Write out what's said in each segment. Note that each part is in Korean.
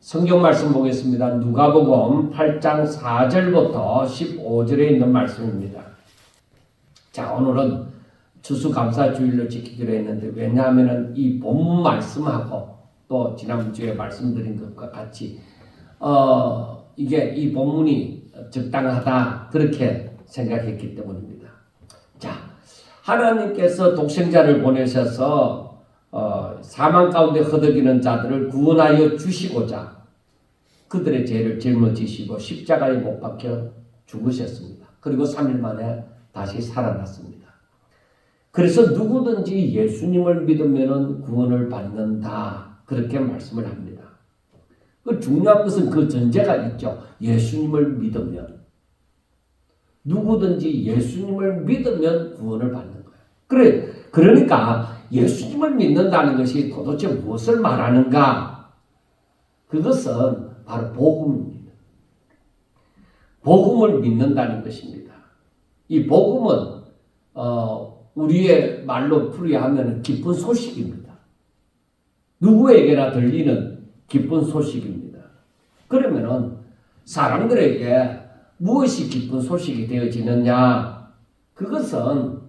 성경 말씀 보겠습니다. 누가복음 8장 4절부터 15절에 있는 말씀입니다. 자, 오늘은 추수감사주일로 지키기로 했는데, 왜냐하면 이 본문 말씀하고 또 지난주에 말씀드린 것과 같이 이게 이 본문이 적당하다 그렇게 생각했기 때문입니다. 자, 하나님께서 독생자를 보내셔서 사망 가운데 허덕이는 자들을 구원하여 주시고자 그들의 죄를 짊어지시고 십자가에 못 박혀 죽으셨습니다. 그리고 3일 만에 다시 살아났습니다. 그래서 누구든지 예수님을 믿으면 구원을 받는다 그렇게 말씀을 합니다. 그 중요한 것은 그 전제가 있죠. 예수님을 믿으면, 누구든지 예수님을 믿으면 구원을 받는 거예요. 그러니까 예수님을 믿는다는 것이 도대체 무엇을 말하는가? 그것은 바로 복음입니다. 복음을 믿는다는 것입니다. 이 복음은 우리의 말로 풀이하면 기쁜 소식입니다. 누구에게나 들리는 기쁜 소식입니다. 그러면은 사람들에게 무엇이 기쁜 소식이 되어지느냐? 그것은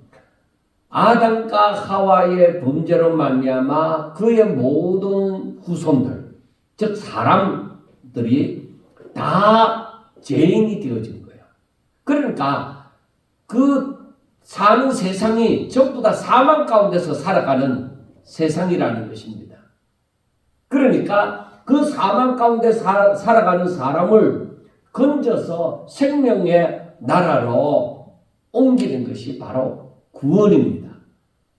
아담과 하와의 범죄로 말미암아 그의 모든 후손들, 즉 사람들이 다 죄인이 되어진 거예요. 그러니까 그 사는 세상이 전부 다 사망 가운데서 살아가는 세상이라는 것입니다. 그러니까 그 사망 가운데 살아가는 사람을 건져서 생명의 나라로 옮기는 것이 바로 구원입니다.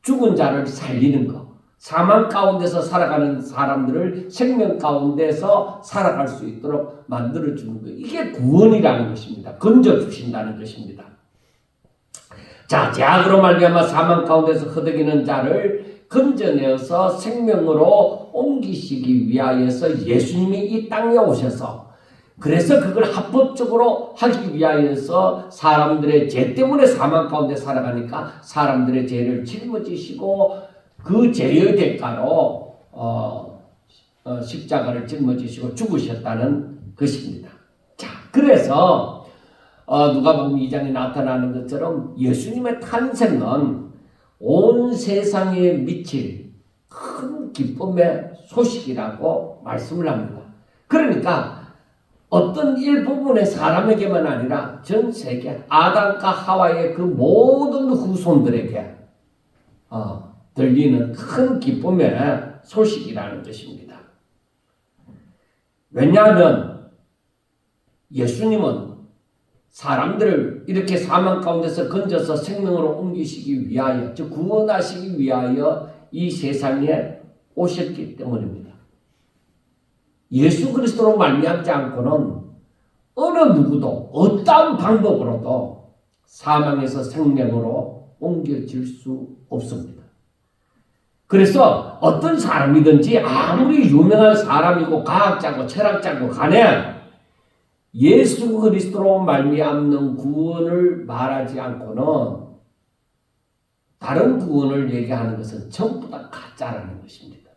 죽은 자를 살리는 것, 사망 가운데서 살아가는 사람들을 생명 가운데서 살아갈 수 있도록 만들어주는 것, 이게 구원이라는 것입니다. 건져주신다는 것입니다. 자, 죄악으로 말미암아 사망 가운데서 허덕이는 자를 건져내어서 생명으로 옮기시기 위하여서 예수님이 이 땅에 오셔서, 그래서 그걸 합법적으로 하기 위하여서 사람들의 죄 때문에 사망 가운데 살아가니까 사람들의 죄를 짊어지시고 그 죄의 대가로 십자가를 짊어지시고 죽으셨다는 것입니다. 자, 그래서 누가복음 2장에 나타나는 것처럼 예수님의 탄생은 온 세상에 미칠 큰 기쁨의 소식이라고 말씀을 합니다. 그러니까 어떤 일부분의 사람에게만 아니라 전 세계 아담과 하와의 그 모든 후손들에게 들리는 큰 기쁨의 소식이라는 것입니다. 왜냐하면 예수님은 사람들을 이렇게 사망 가운데서 건져서 생명으로 옮기시기 위하여, 즉 구원하시기 위하여 이 세상에 오셨기 때문입니다. 예수 그리스도로 말미암지 않고는 어느 누구도 어떠한 방법으로도 사망에서 생명으로 옮겨질 수 없습니다. 그래서 어떤 사람이든지 아무리 유명한 사람이고 과학자고 철학자고 간에 예수 그리스도로 말미암는 구원을 말하지 않고는 다른 구원을 얘기하는 것은 전부 다 가짜라는 것입니다.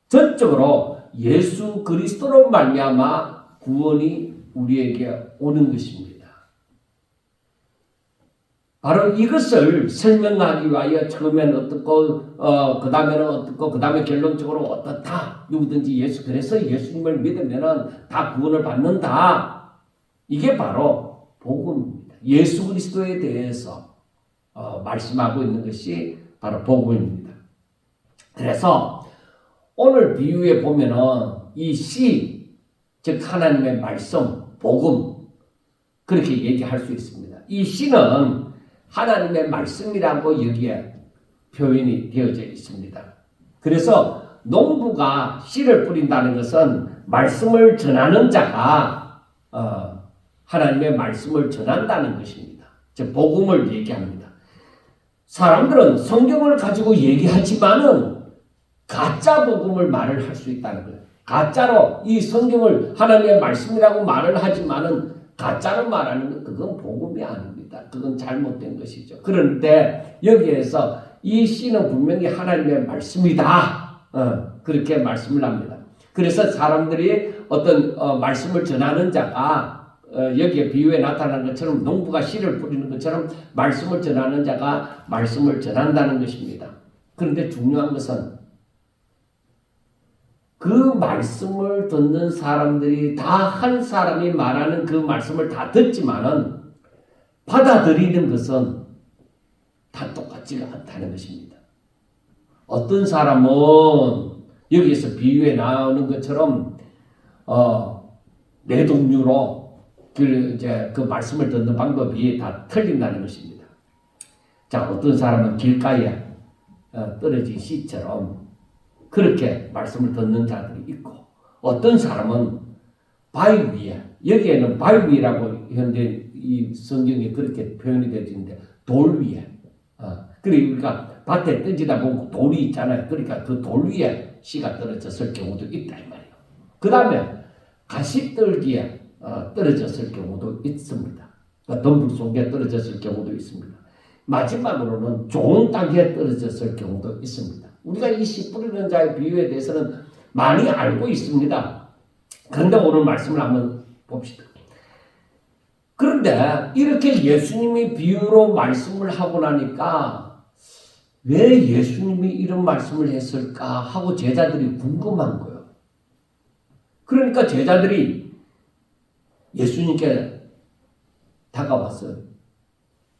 전적으로 예수 그리스도로 말미암아 구원이 우리에게 오는 것입니다. 바로 이것을 설명하기 위하여 처음에는 어떻고 그 다음에는 어떻고 그 다음에 결론적으로 어떻다. 누구든지 그래서 예수님을 믿으면 다 구원을 받는다. 이게 바로 복음입니다. 예수 그리스도에 대해서 말씀하고 있는 것이 바로 복음입니다. 그래서 오늘 비유에 보면은 이 씨, 즉 하나님의 말씀, 복음, 그렇게 얘기할 수 있습니다. 이 씨는 하나님의 말씀이라고 여기에 표현이 되어져 있습니다. 그래서 농부가 씨를 뿌린다는 것은 말씀을 전하는 자가 하나님의 말씀을 전한다는 것입니다. 즉 복음을 얘기합니다. 사람들은 성경을 가지고 얘기하지만은 가짜 복음을 말을 할 수 있다는 거예요. 가짜로 이 성경을 하나님의 말씀이라고 말을 하지만은 가짜로 말하는 것, 그건 복음이 아닙니다. 그건 잘못된 것이죠. 그런데 여기에서 이 씨는 분명히 하나님의 말씀이다. 그렇게 말씀을 합니다. 그래서 사람들이 어떤 말씀을 전하는 자가 여기에 비유에 나타난 것처럼 농부가 씨를 뿌리는 것처럼 말씀을 전하는 자가 말씀을 전한다는 것입니다. 그런데 중요한 것은 그 말씀을 듣는 사람들이 다 한 사람이 말하는 그 말씀을 다 듣지만은 받아들이는 것은 다 똑같지가 않다는 것입니다. 어떤 사람은 여기에서 비유에 나오는 것처럼 네 종류로 그 말씀을 듣는 방법이 다 틀린다는 것입니다. 자, 어떤 사람은 길가에 떨어진 씨처럼 그렇게 말씀을 듣는 자들이 있고, 어떤 사람은 바위 위에, 여기에는 바위 위라고 현재 이 성경에 그렇게 표현이 되어 있는데 돌 위에, 그리고 우리가 밭에 던지다 보면 돌이 있잖아요. 그러니까 그 돌 위에 씨가 떨어졌을 경우도 있다 이 말이에요. 그 다음에 가시떨기에 떨어졌을 경우도 있습니다. 덤불 속에 떨어졌을 경우도 있습니다. 마지막으로는 좋은 땅에 떨어졌을 경우도 있습니다. 우리가 이 씨 뿌리는 자의 비유에 대해서는 많이 알고 있습니다. 그런데 오늘 말씀을 한번 봅시다. 그런데 이렇게 예수님이 비유로 말씀을 하고 나니까 왜 예수님이 이런 말씀을 했을까 하고 제자들이 궁금한 거예요. 그러니까 제자들이 예수님께 다가와서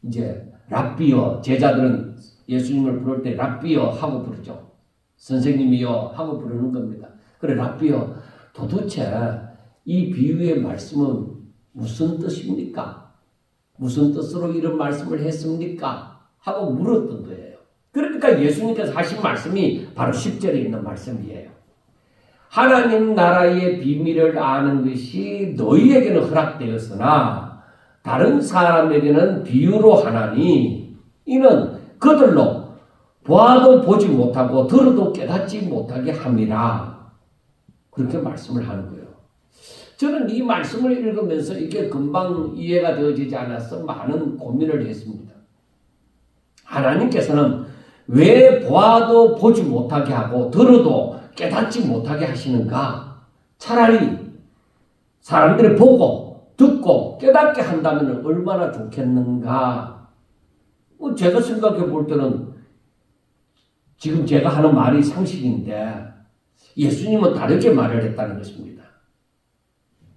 이제 랍비여, 제자들은 예수님을 부를 때 랍비여 하고 부르죠. 선생님이여 하고 부르는 겁니다. 그래, 랍비여, 도대체 이 비유의 말씀은 무슨 뜻입니까? 무슨 뜻으로 이런 말씀을 했습니까? 하고 물었던 거예요. 그러니까 예수님께서 하신 말씀이 바로 10절에 있는 말씀이에요. 하나님 나라의 비밀을 아는 것이 너희에게는 허락되었으나 다른 사람에게는 비유로 하나니 이는 그들로 보아도 보지 못하고 들어도 깨닫지 못하게 함이라. 그렇게 말씀을 하는 거예요. 저는 이 말씀을 읽으면서 이게 금방 이해가 되어지지 않아서 많은 고민을 했습니다. 하나님께서는 왜 보아도 보지 못하게 하고 들어도 깨닫지 못하게 하시는가? 차라리 사람들이 보고 듣고 깨닫게 한다면 얼마나 좋겠는가? 제가 생각해 볼 때는 지금 제가 하는 말이 상식인데 예수님은 다르게 말을 했다는 것입니다.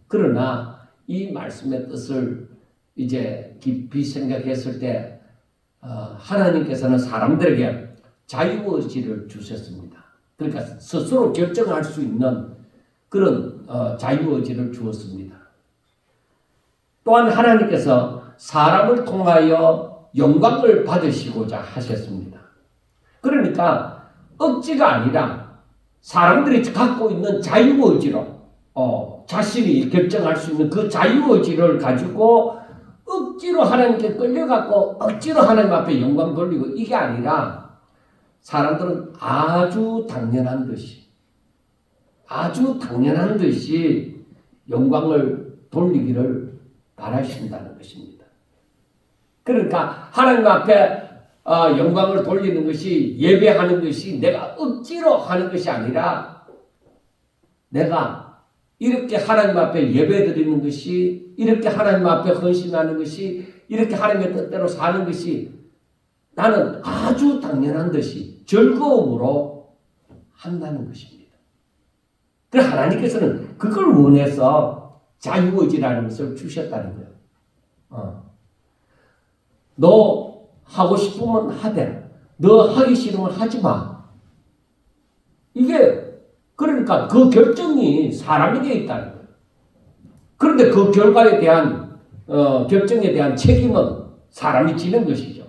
그러나 이 말씀의 뜻을 이제 깊이 생각했을 때 하나님께서는 사람들에게 자유의지를 주셨습니다. 그러니까 스스로 결정할 수 있는 그런 자유의지를 주었습니다. 또한 하나님께서 사람을 통하여 영광을 받으시고자 하셨습니다. 그러니까 억지가 아니라 사람들이 갖고 있는 자유의지로 자신이 결정할 수 있는 그 자유의지를 가지고 억지로 하나님께 끌려갖고 억지로 하나님 앞에 영광 돌리고 이게 아니라 사람들은 아주 당연한 듯이 영광을 돌리기를 바라신다는 것입니다. 그러니까 하나님 앞에 영광을 돌리는 것이 예배하는 것이 내가 억지로 하는 것이 아니라 내가 이렇게 하나님 앞에 예배드리는 것이 이렇게 하나님 앞에 헌신하는 것이 이렇게 하나님의 뜻대로 사는 것이 나는 아주 당연한 듯이 즐거움으로 한다는 것입니다. 그래서 하나님께서는 그걸 원해서 자유의지라는 것을 주셨다는 거예요. 너 하고 싶으면 하되 너 하기 싫으면 하지 마. 이게 그러니까 그 결정이 사람에게 있다는 거예요. 그런데 그 결과에 대한 결정에 대한 책임은 사람이 지는 것이죠.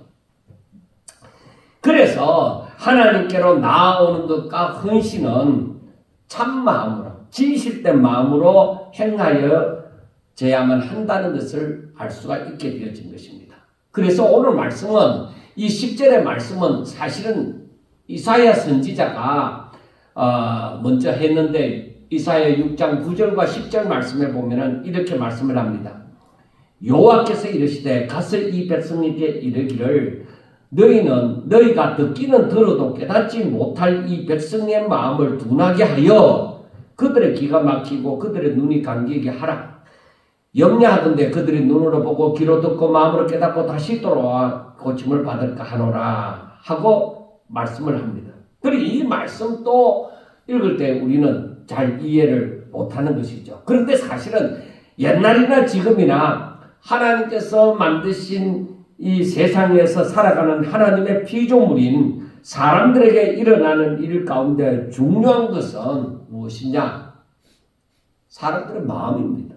그래서 하나님께로 나아오는 것과 헌신은 참 마음으로 진실된 마음으로 행하여져야만 한다는 것을 알 수가 있게 되어진 것입니다. 그래서 오늘 말씀은 이 10절의 말씀은 사실은 이사야 선지자가 먼저 했는데 이사야 6장 9절과 10절 말씀에 보면은 이렇게 말씀을 합니다. 여호와께서 이르시되 가서 이 백성에게 이르기를 너희가 듣기는 들어도 깨닫지 못할 이 백성의 마음을 둔하게 하여 그들의 귀가 막히고 그들의 눈이 감기게 하라. 염려하던대 그들이 눈으로 보고 귀로 듣고 마음으로 깨닫고 다시 돌아와 고침을 받을까 하노라 하고 말씀을 합니다. 그리고 이 말씀 또 읽을 때 우리는 잘 이해를 못하는 것이죠. 그런데 사실은 옛날이나 지금이나 하나님께서 만드신 이 세상에서 살아가는 하나님의 피조물인 사람들에게 일어나는 일 가운데 중요한 것은 무엇이냐? 사람들의 마음입니다.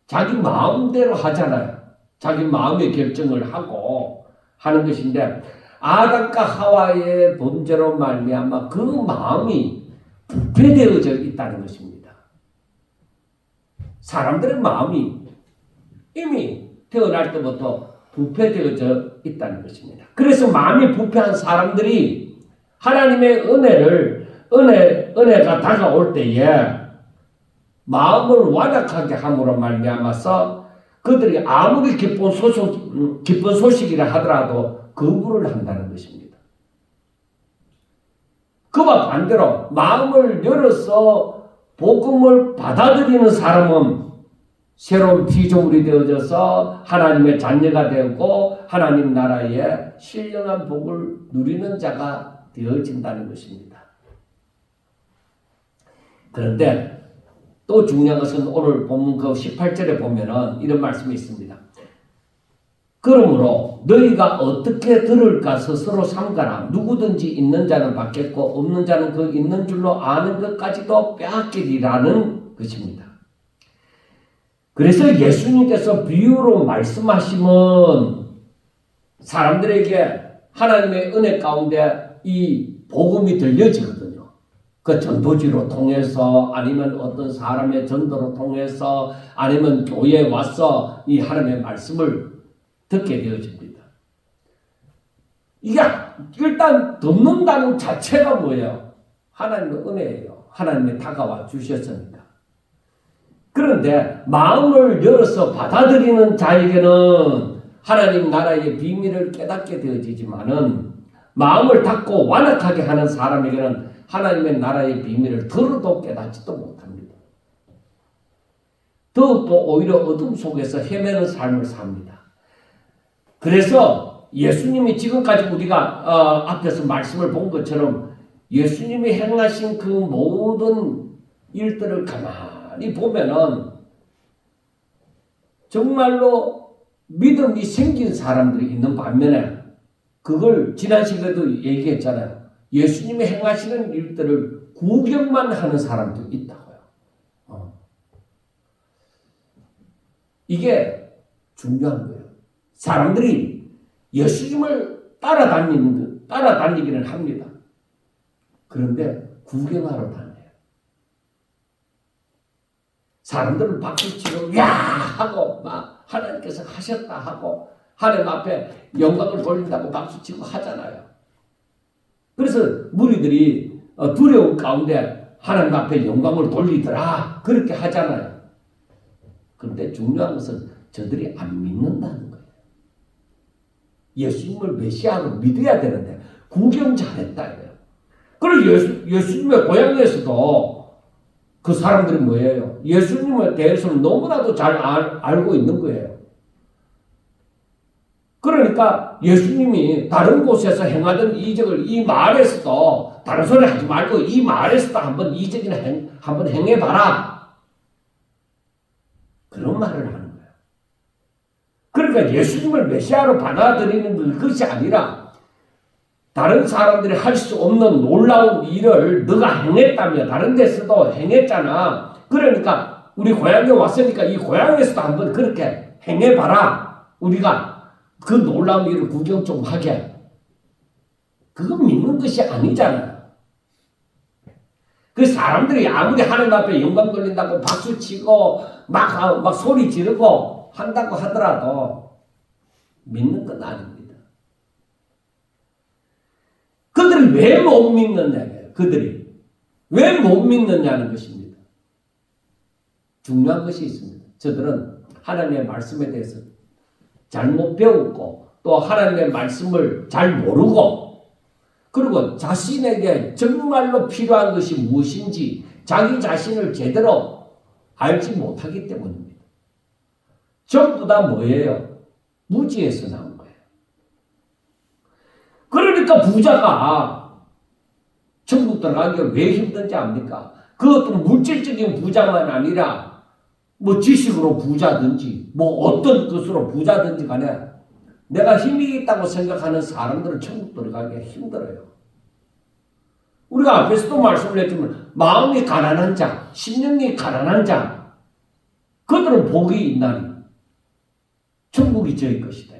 자기 마음대로 하잖아요. 자기 마음의 결정을 하고 하는 것인데 아담과 하와의 범죄로 말미암아 그 마음이 부패되어져 있다는 것입니다. 사람들의 마음이 이미 태어날 때부터 부패되어져 있다는 것입니다. 그래서 마음이 부패한 사람들이 하나님의 은혜가 다가올 때에 마음을 완악하게 함으로 말미암아서 그들이 아무리 기쁜 소식이라 하더라도 거부를 한다는 것입니다. 그와 반대로 마음을 열어서 복음을 받아들이는 사람은 새로운 피조물이 되어져서 하나님의 자녀가 되고 하나님 나라의 신령한 복을 누리는 자가 되어진다는 것입니다. 그런데 또 중요한 것은 오늘 본문 그 18절에 보면은 이런 말씀이 있습니다. 그러므로 너희가 어떻게 들을까 스스로 삼가라. 누구든지 있는 자는 받겠고 없는 자는 그 있는 줄로 아는 것까지도 빼앗기리라는 것입니다. 그래서 예수님께서 비유로 말씀하시면 사람들에게 하나님의 은혜 가운데 이 복음이 들려지거든요. 그 전도지로 통해서 아니면 어떤 사람의 전도로 통해서 아니면 교회에 와서 이 하나님의 말씀을 듣게 되어집니다. 이게 일단 듣는다는 자체가 뭐예요? 하나님의 은혜예요. 하나님이 다가와 주셨으니까. 그런데 마음을 열어서 받아들이는 자에게는 하나님 나라의 비밀을 깨닫게 되어지지만은 마음을 닫고 완악하게 하는 사람에게는 하나님의 나라의 비밀을 들어도 깨닫지도 못합니다. 더욱더 오히려 어둠 속에서 헤매는 삶을 삽니다. 그래서 예수님이 지금까지 우리가 앞에서 말씀을 본 것처럼 예수님이 행하신 그 모든 일들을 가만히 보면은 정말로 믿음이 생긴 사람들이 있는 반면에 그걸 지난 시간에도 얘기했잖아요. 예수님이 행하시는 일들을 구경만 하는 사람도 있다고요. 이게 중요한 거예요. 사람들이 예수님을 따라다니기는 합니다. 그런데 구경하러 다녀요. 사람들은 박수치고 야 하고 막 하나님께서 하셨다 하고 하나님 앞에 영광을 돌린다고 박수치고 하잖아요. 그래서 무리들이 두려움 가운데 하나님 앞에 영광을 돌리더라 그렇게 하잖아요. 그런데 중요한 것은 저들이 안 믿는다는 거예요. 예수님을 메시아로 믿어야 되는데 구경 잘했다 이거예요. 그리고 예수님의 고향에서도 그 사람들이 뭐예요? 예수님에 대해서는 너무나도 잘 알고 있는 거예요. 그러니까 예수님이 다른 곳에서 행하던 이적을 이 마을에서도 다른 소리 하지 말고 이 마을에서도 한번 이적이나 한번 행해봐라. 그런 말을 하는 거예요. 그러니까 예수님을 메시아로 받아들이는 것이 아니라 다른 사람들이 할 수 없는 놀라운 일을 너가 행했다며 다른 데서도 행했잖아. 그러니까 우리 고향에 왔으니까 이 고향에서도 한번 그렇게 행해봐라. 우리가 그 놀라운 일을 구경 좀 하게. 그거 믿는 것이 아니잖아요. 그 사람들이 아무리 하나님 앞에 영광 돌린다고 박수치고 막 소리 지르고 한다고 하더라도 믿는 건 아닙니다. 그들이 왜 못 믿느냐예요. 그들이 왜 못 믿느냐는 것입니다. 중요한 것이 있습니다. 저들은 하나님의 말씀에 대해서 잘못 배웠고 또 하나님의 말씀을 잘 모르고 그리고 자신에게 정말로 필요한 것이 무엇인지 자기 자신을 제대로 알지 못하기 때문입니다. 전부 다 뭐예요? 무지에서 나온 거예요. 그러니까 부자가 천국 들어가기가 왜 힘든지 압니까? 그것도 물질적인 부자만 아니라 뭐 지식으로 부자든지 뭐 어떤 것으로 부자든지 간에 내가 힘이 있다고 생각하는 사람들은 천국 들어가기가 힘들어요. 우리가 앞에서도 말씀을 했지만 마음이 가난한 자, 심령이 가난한 자, 그들은 복이 있나니 천국이 저희 것이다.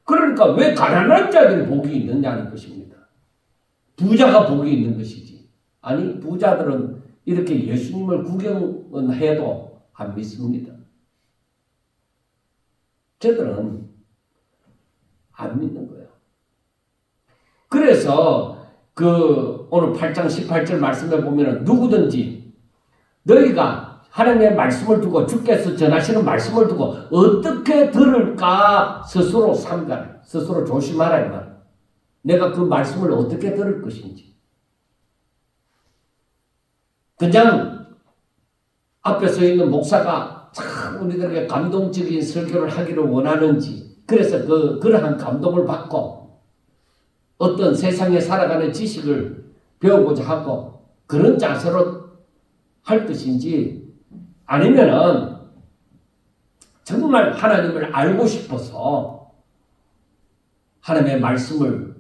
그러니까 왜 가난한 자들이 복이 있느냐는 것입니다. 부자가 복이 있는 것이지. 아니, 부자들은 이렇게 예수님을 구경은 해도 안 믿습니다. 저들은 안 믿는 거예요. 그래서 오늘 8장 18절 말씀에 보면은 누구든지 너희가 하나님의 말씀을 두고 주께서 전하시는 말씀을 두고 어떻게 들을까 스스로 삼가라. 스스로 조심하라 이 말. 내가 그 말씀을 어떻게 들을 것인지. 그냥 앞에 서 있는 목사가 참 우리들에게 감동적인 설교를 하기를 원하는지, 그래서 그러한 감동을 받고 어떤 세상에 살아가는 지식을 배우고자 하고 그런 자세로 할 것인지, 아니면은 정말 하나님을 알고 싶어서 하나님의 말씀을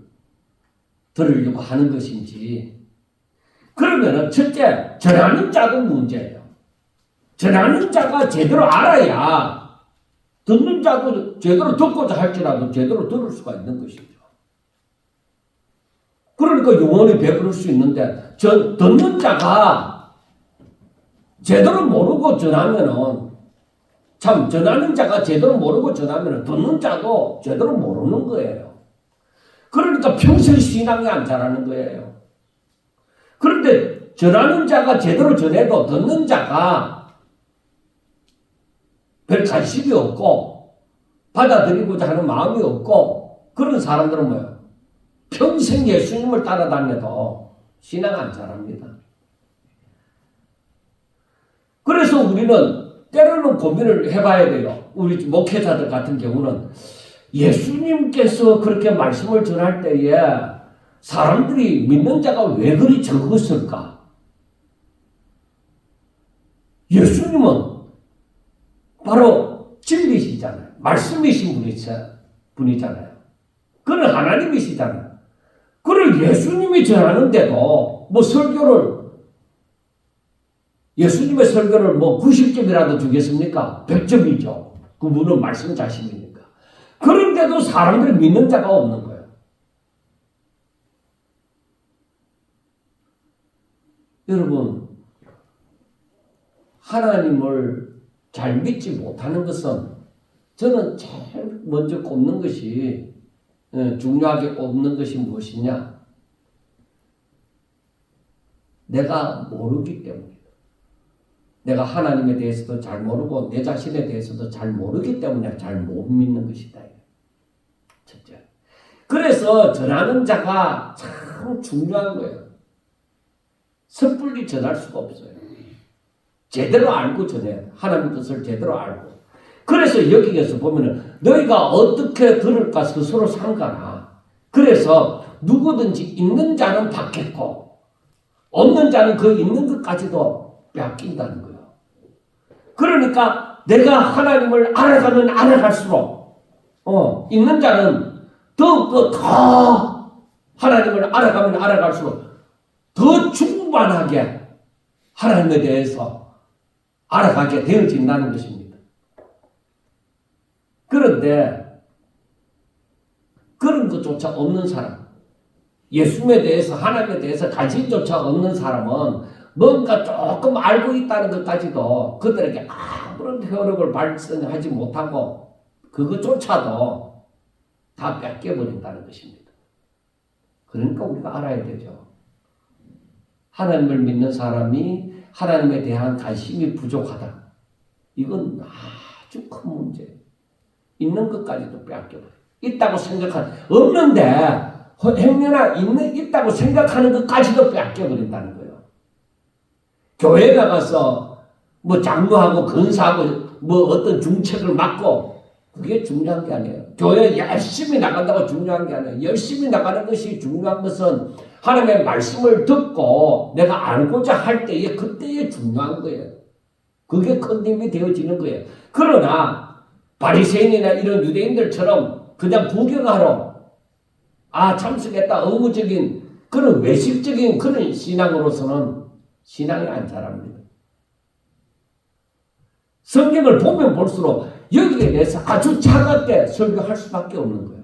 들으려고 하는 것인지. 그러면은 첫째, 전하는 자도 문제예요. 전하는 자가 제대로 알아야 듣는 자도 제대로 듣고자 할지라도 제대로 들을 수가 있는 것이죠. 그러니까 영원히 베풀 수 있는데 듣는 자가 제대로 모르고 전하면은, 참 전하는 자가 제대로 모르고 전하면은 듣는 자도 제대로 모르는 거예요. 그러니까 평생 신앙이 안 자라는 거예요. 그런데 전하는 자가 제대로 전해도 듣는 자가 별 관심이 없고 받아들이고자 하는 마음이 없고, 그런 사람들은 뭐예요? 평생 예수님을 따라다녀도 신앙 안 자랍니다. 그래서 우리는 때로는 고민을 해봐야 돼요. 우리 목회자들 같은 경우는 예수님께서 그렇게 말씀을 전할 때에 사람들이 믿는 자가 왜 그리 적었을까? 예수님은 바로 진리시잖아요. 말씀이신 분이잖아요. 그는 하나님이시잖아요. 그를 예수님이 전하는데도 예수님의 설교를 90점이라도 주겠습니까? 100점이죠. 그분은 말씀 자신이니까. 그런데도 사람들이 믿는 자가 없는 거예요. 여러분, 하나님을 잘 믿지 못하는 것은 저는 제일 먼저 꼽는 것이, 중요하게 꼽는 것이 무엇이냐? 내가 모르기 때문이다. 내가 하나님에 대해서도 잘 모르고 내 자신에 대해서도 잘 모르기 때문에 잘 못 믿는 것이다. 첫째. 그래서 전하는 자가 참 중요한 거예요. 섣불리 전할 수가 없어요. 제대로 알고 전해야 돼. 하나님의 뜻을 제대로 알고. 그래서 여기에서 보면은 너희가 어떻게 들을까 스스로 삼가라. 그래서 누구든지 있는 자는 받겠고 없는 자는 그 있는 것까지도 빼앗긴다는 거예요. 그러니까 내가 하나님을 알아가면 알아갈수록 있는 자는 더 하나님을 알아가면 알아갈수록 더 충만하게 하나님에 대해서 알아가게 되어진다는 것입니다. 그런데 그런 것조차 없는 사람, 예수님에 대해서 하나님에 대해서 관심조차 없는 사람은 뭔가 조금 알고 있다는 것까지도 그들에게 아무런 효력을 발생하지 못하고 그것조차도 다 뺏겨버린다는 것입니다. 그러니까 우리가 알아야 되죠. 하나님을 믿는 사람이 하나님에 대한 관심이 부족하다. 이건 아주 큰 문제예요. 있는 것까지도 뺏겨버려요. 있다고 없는데 행여나 있다고 생각하는 것까지도 뺏겨버린다는 거예요. 교회 나가서 뭐 장로하고 근사하고 뭐 어떤 중책을 맡고 그게 중요한 게 아니에요. 교회 열심히 나간다고 중요한 게 아니에요. 열심히 나가는 것이 중요한 것은 하나님의 말씀을 듣고 내가 알고자 할 때에 그때에 중요한 거예요. 그게 큰 힘이 되어지는 거예요. 그러나 바리새인이나 이런 유대인들처럼 그냥 구경하러 참석했다 의무적인 그런 외식적인 그런 신앙으로서는 신앙이 안 자랍니다. 성경을 보면 볼수록 여기에 대해서 아주 차갑게 설교할 수밖에 없는 거예요.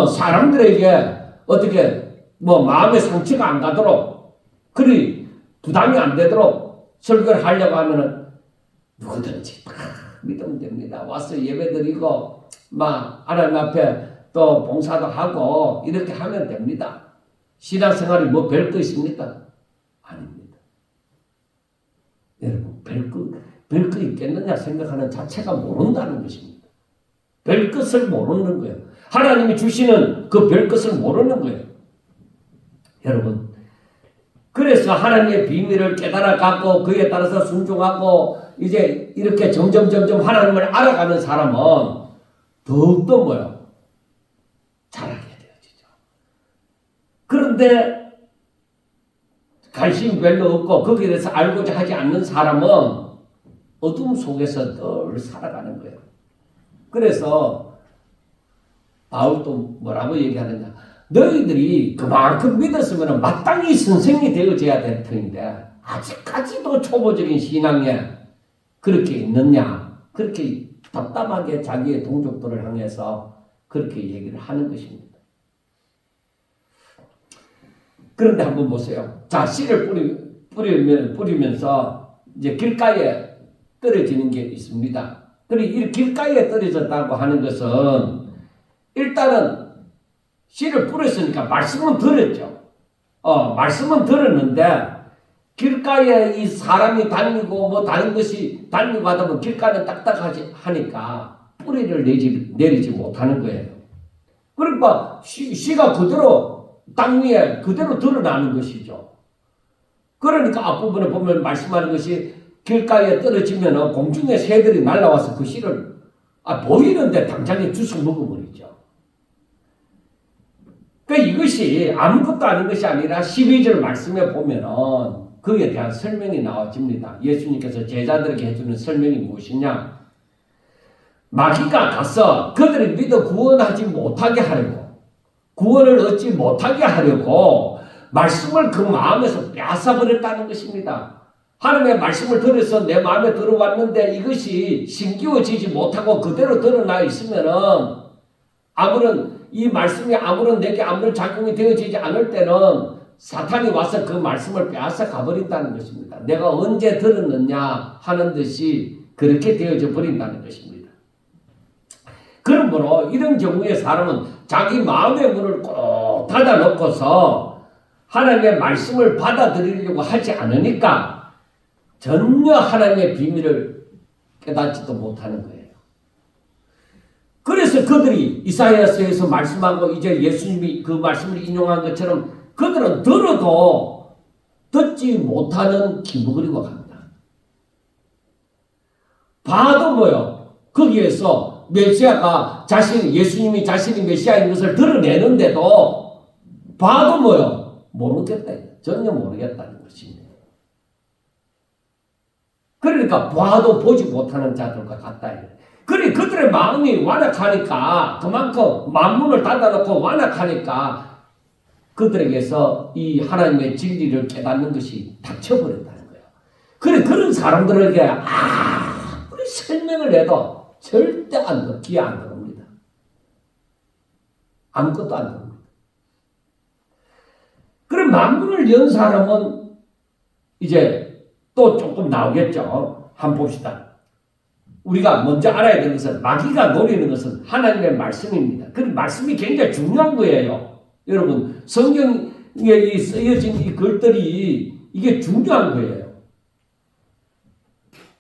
사람들에게 어떻게 마음의 상처가 안 가도록 그리 부담이 안 되도록 설교를 하려고 하면은 누구든지 다 믿으면 됩니다. 와서 예배드리고 하나님 앞에 또 봉사도 하고 이렇게 하면 됩니다. 신앙생활이 별거 있습니까? 아닙니다. 여러분 별거 있겠느냐 생각하는 자체가 모른다는 것입니다. 별것을 모르는 거예요. 하나님이 주시는 그 별것을 모르는 거예요. 여러분 그래서 하나님의 비밀을 깨달아갖고 그에 따라서 순종하고 이제 이렇게 점점 하나님을 알아가는 사람은 더욱더 잘하게 되어지죠. 그런데 관심이 별로 없고 거기에 대해서 알고자 하지 않는 사람은 어둠 속에서 늘 살아가는 거예요. 그래서 바울도 뭐라고 얘기하느냐. 너희들이 그만큼 믿었으면 마땅히 선생이 되어져야 될 터인데 아직까지도 초보적인 신앙에 그렇게 있느냐. 그렇게 답답하게 자기의 동족들을 향해서 그렇게 얘기를 하는 것입니다. 그런데 한번 보세요. 자, 씨를 뿌리면서 이제 길가에 떨어지는 게 있습니다. 그리고 이 길가에 떨어졌다고 하는 것은 일단은 씨를 뿌렸으니까 말씀은 들었죠. 말씀은 들었는데 길가에 이 사람이 다니고 다른 것이 다니고 하다 보면 길가는 딱딱하지 하니까 뿌리를 내리지 못하는 거예요. 그러니까 씨가 그대로 땅 위에 그대로 드러나는 것이죠. 그러니까 앞부분에 보면 말씀하는 것이 길가에 떨어지면 공중에 새들이 날아와서 그 씨를 보이는데 당장에 주워 먹어버리죠. 그러니까 이것이 아무것도 아닌 것이 아니라 12절 말씀에 보면은 그에 대한 설명이 나와집니다. 예수님께서 제자들에게 해주는 설명이 무엇이냐? 마귀가 가서 그들을 믿어 구원하지 못하게 하려고 구원을 얻지 못하게 하려고 말씀을 그 마음에서 빼앗아버렸다는 것입니다. 하나님의 말씀을 들어서 내 마음에 들어왔는데 이것이 신기워지지 못하고 그대로 드러나 있으면은 이 말씀이 내게 아무런 작용이 되어지지 않을 때는 사탄이 와서 그 말씀을 빼앗아 가버린다는 것입니다. 내가 언제 들었느냐 하는 듯이 그렇게 되어져 버린다는 것입니다. 그러므로 이런 경우에 사람은 자기 마음의 문을 꼭 닫아놓고서 하나님의 말씀을 받아들이려고 하지 않으니까 전혀 하나님의 비밀을 깨닫지도 못하는 거예요. 그래서 그들이 이사야서에서 말씀하고 이제 예수님이 그 말씀을 인용한 것처럼 그들은 들어도 듣지 못하는 기브그리고 간다. 봐도 거기에서 메시아가 예수님이 자신이 메시아인 것을 드러내는데도 봐도 모르겠다. 전혀 모르겠다는 것입니다. 그러니까 봐도 보지 못하는 자들과 같다. 그래 그들의 마음이 완악하니까 그만큼 만문을 닫아놓고 완악하니까 그들에게서 이 하나님의 진리를 깨닫는 것이 닫혀버린다는 거예요. 그래 그런 사람들에게 아무리 설명을 해도 절대 귀에 안 들어옵니다. 아무것도 안 들어옵니다. 그럼 만문을 연 사람은 이제 또 조금 나오겠죠. 한번 봅시다. 우리가 먼저 알아야 되는 것은 마귀가 노리는 것은 하나님의 말씀입니다. 그 말씀이 굉장히 중요한 거예요. 여러분 성경에 쓰여진 이 글들이 이게 중요한 거예요.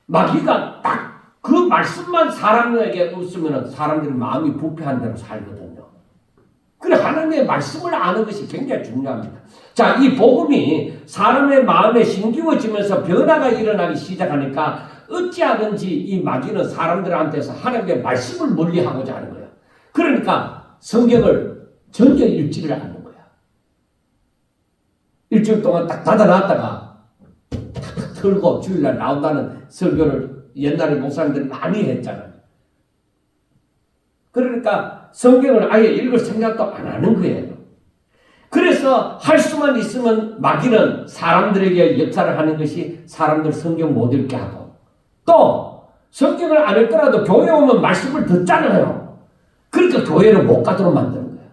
마귀가 딱 그 말씀만 사람에게 없으면 사람들이 마음이 부패한 대로 살거든요. 그래, 하나님의 말씀을 아는 것이 굉장히 중요합니다. 자, 이 복음이 사람의 마음에 심기워지면서 변화가 일어나기 시작하니까 어찌하든지 이 마귀는 사람들한테서 하나님의 말씀을 멀리하고자 하는 거예요. 그러니까 성경을 전혀 읽지를 않는 거야. 일주일 동안 딱 닫아놨다가 탁 털고 주일날 나온다는 설교를 옛날에 목사님들이 많이 했잖아요. 그러니까 성경을 아예 읽을 생각도 안 하는 거예요. 그래서 할 수만 있으면 마귀는 사람들에게 역사를 하는 것이 사람들 성경 못 읽게 하고, 또 성경을 안 읽더라도 교회 오면 말씀을 듣잖아요. 그러니까 교회를 못 가도록 만드는 거예요.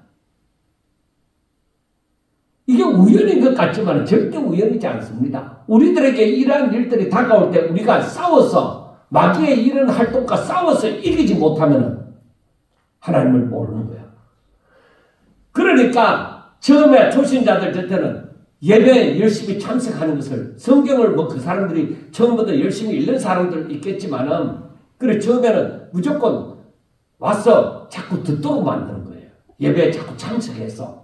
이게 우연인 것 같지만 절대 우연이지 않습니다. 우리들에게 이러한 일들이 다가올 때 우리가 싸워서 마귀의 이런 활동과 싸워서 이기지 못하면 하나님을 모르는 거예요. 그러니까 처음에 초신자들 곁에는 예배에 열심히 참석하는 것을, 성경을 뭐 그 사람들이 처음부터 열심히 읽는 사람들 있겠지만은, 그래 처음에는 무조건 와서 자꾸 듣도록 만드는 거예요. 예배에 자꾸 참석해서.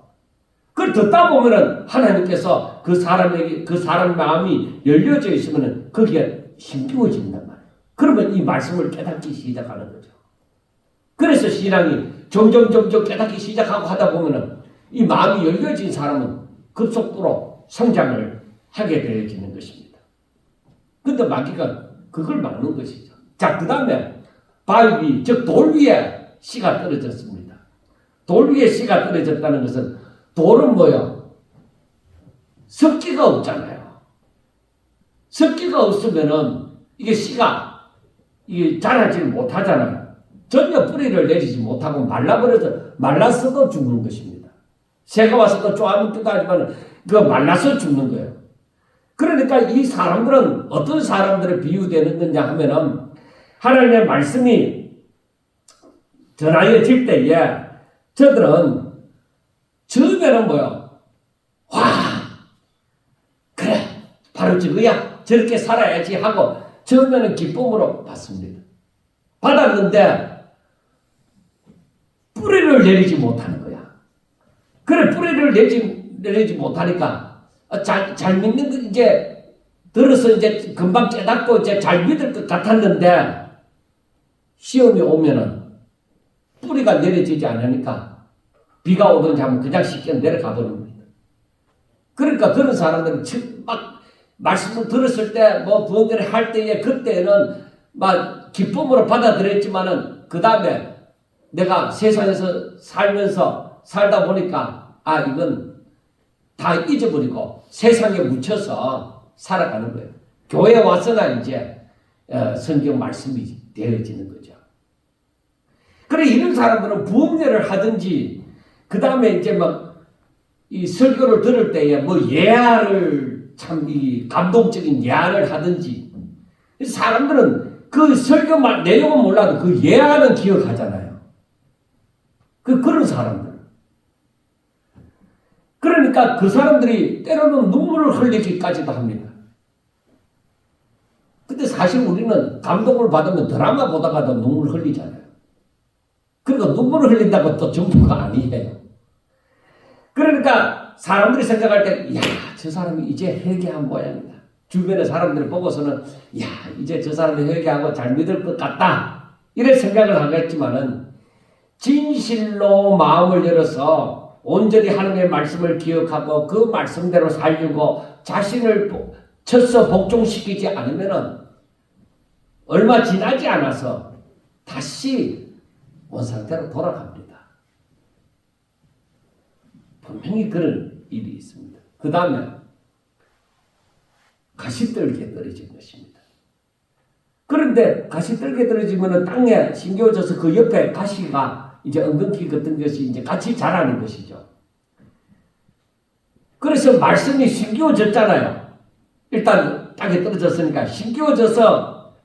그걸 듣다 보면은 하나님께서 그 사람 마음이 열려져 있으면은 거기에 힘겨워진단 말이에요. 그러면 이 말씀을 깨닫기 시작하는 거죠. 그래서 신앙이 점점 깨닫기 시작하고 하다 보면은 이 마음이 열려진 사람은 급속도로 성장을 하게 되어지는 것입니다. 근데 마귀가 그걸 막는 것이죠. 자, 그 다음에 바위 위, 즉 돌 위에 씨가 떨어졌습니다. 돌 위에 씨가 떨어졌다는 것은, 돌은 뭐예요? 습기가 없잖아요. 습기가 없으면은 이게 씨가 이게 자라지 못하잖아요. 전혀 뿌리를 내리지 못하고 말라서도 죽는 것입니다. 새가 와서도 쪼아먹기도 하지만 그 말라서 죽는 거예요. 그러니까 이 사람들은 어떤 사람들에 비유되는 거냐 하면은, 하나님의 말씀이 전하여질 때에 저들은 처음에는 뭐야? 와, 그래, 바로 저거야, 저렇게 살아야지 하고 처음에는 기쁨으로 받습니다. 받았는데 뿌리를 내리지 못하는 거야. 그래, 뿌리를 내리지 못하니까 잘 믿는 거 이제 들어서 이제 금방 깨닫고 이제 잘 믿을 것 같았는데, 시험이 오면은 뿌리가 내려지지 않으니까 비가 오든지 하면 그냥 쉽게 내려가 버리는 겁니다. 그러니까 그런 사람들은 막 말씀을 들었을 때 뭐 부흥회를 할 때에 그때는 막 기쁨으로 받아들였지만은 그 다음에 내가 세상에서 살다 보니까 이건 다 잊어버리고 세상에 묻혀서 살아가는 거예요. 교회에 와서나 이제 성경 말씀이 되어지는 거죠. 그래, 이런 사람들은 부흥회를 하든지 그 다음에 이제 막 이 설교를 들을 때에 뭐 예화를 참 이 감동적인 예화를 하든지, 사람들은 그 설교 내용은 몰라도 그 예화는 기억하잖아요. 그런 사람들. 그러니까 그 사람들이 때로는 눈물을 흘리기까지도 합니다. 근데 사실 우리는 감동을 받으면 드라마 보다가도 눈물 흘리잖아요. 그러니까 눈물을 흘린다고 또 전부가 아니에요. 그러니까 사람들이 생각할 때, 저 사람이 이제 회개한 모양이다. 주변의 사람들을 보고서는, 이제 저 사람이 회개하고 잘 믿을 것 같다. 이래 생각을 하겠지만은, 진실로 마음을 열어서 온전히 하나님의 말씀을 기억하고 그 말씀대로 살려고 자신을 쳐서 복종시키지 않으면은 얼마 지나지 않아서 다시 원상태로 돌아갑니다. 분명히 그런 일이 있습니다. 그 다음에 가시떨기에 떨어진 것입니다. 그런데 가시떨기에 떨어지면 땅에 심겨져서 그 옆에 가시가 이제 엉겅퀴 같은 것이 이제 같이 자라는 것이죠. 그래서 말씀이 심겨졌잖아요. 일단 땅에 떨어졌으니까 심겨져서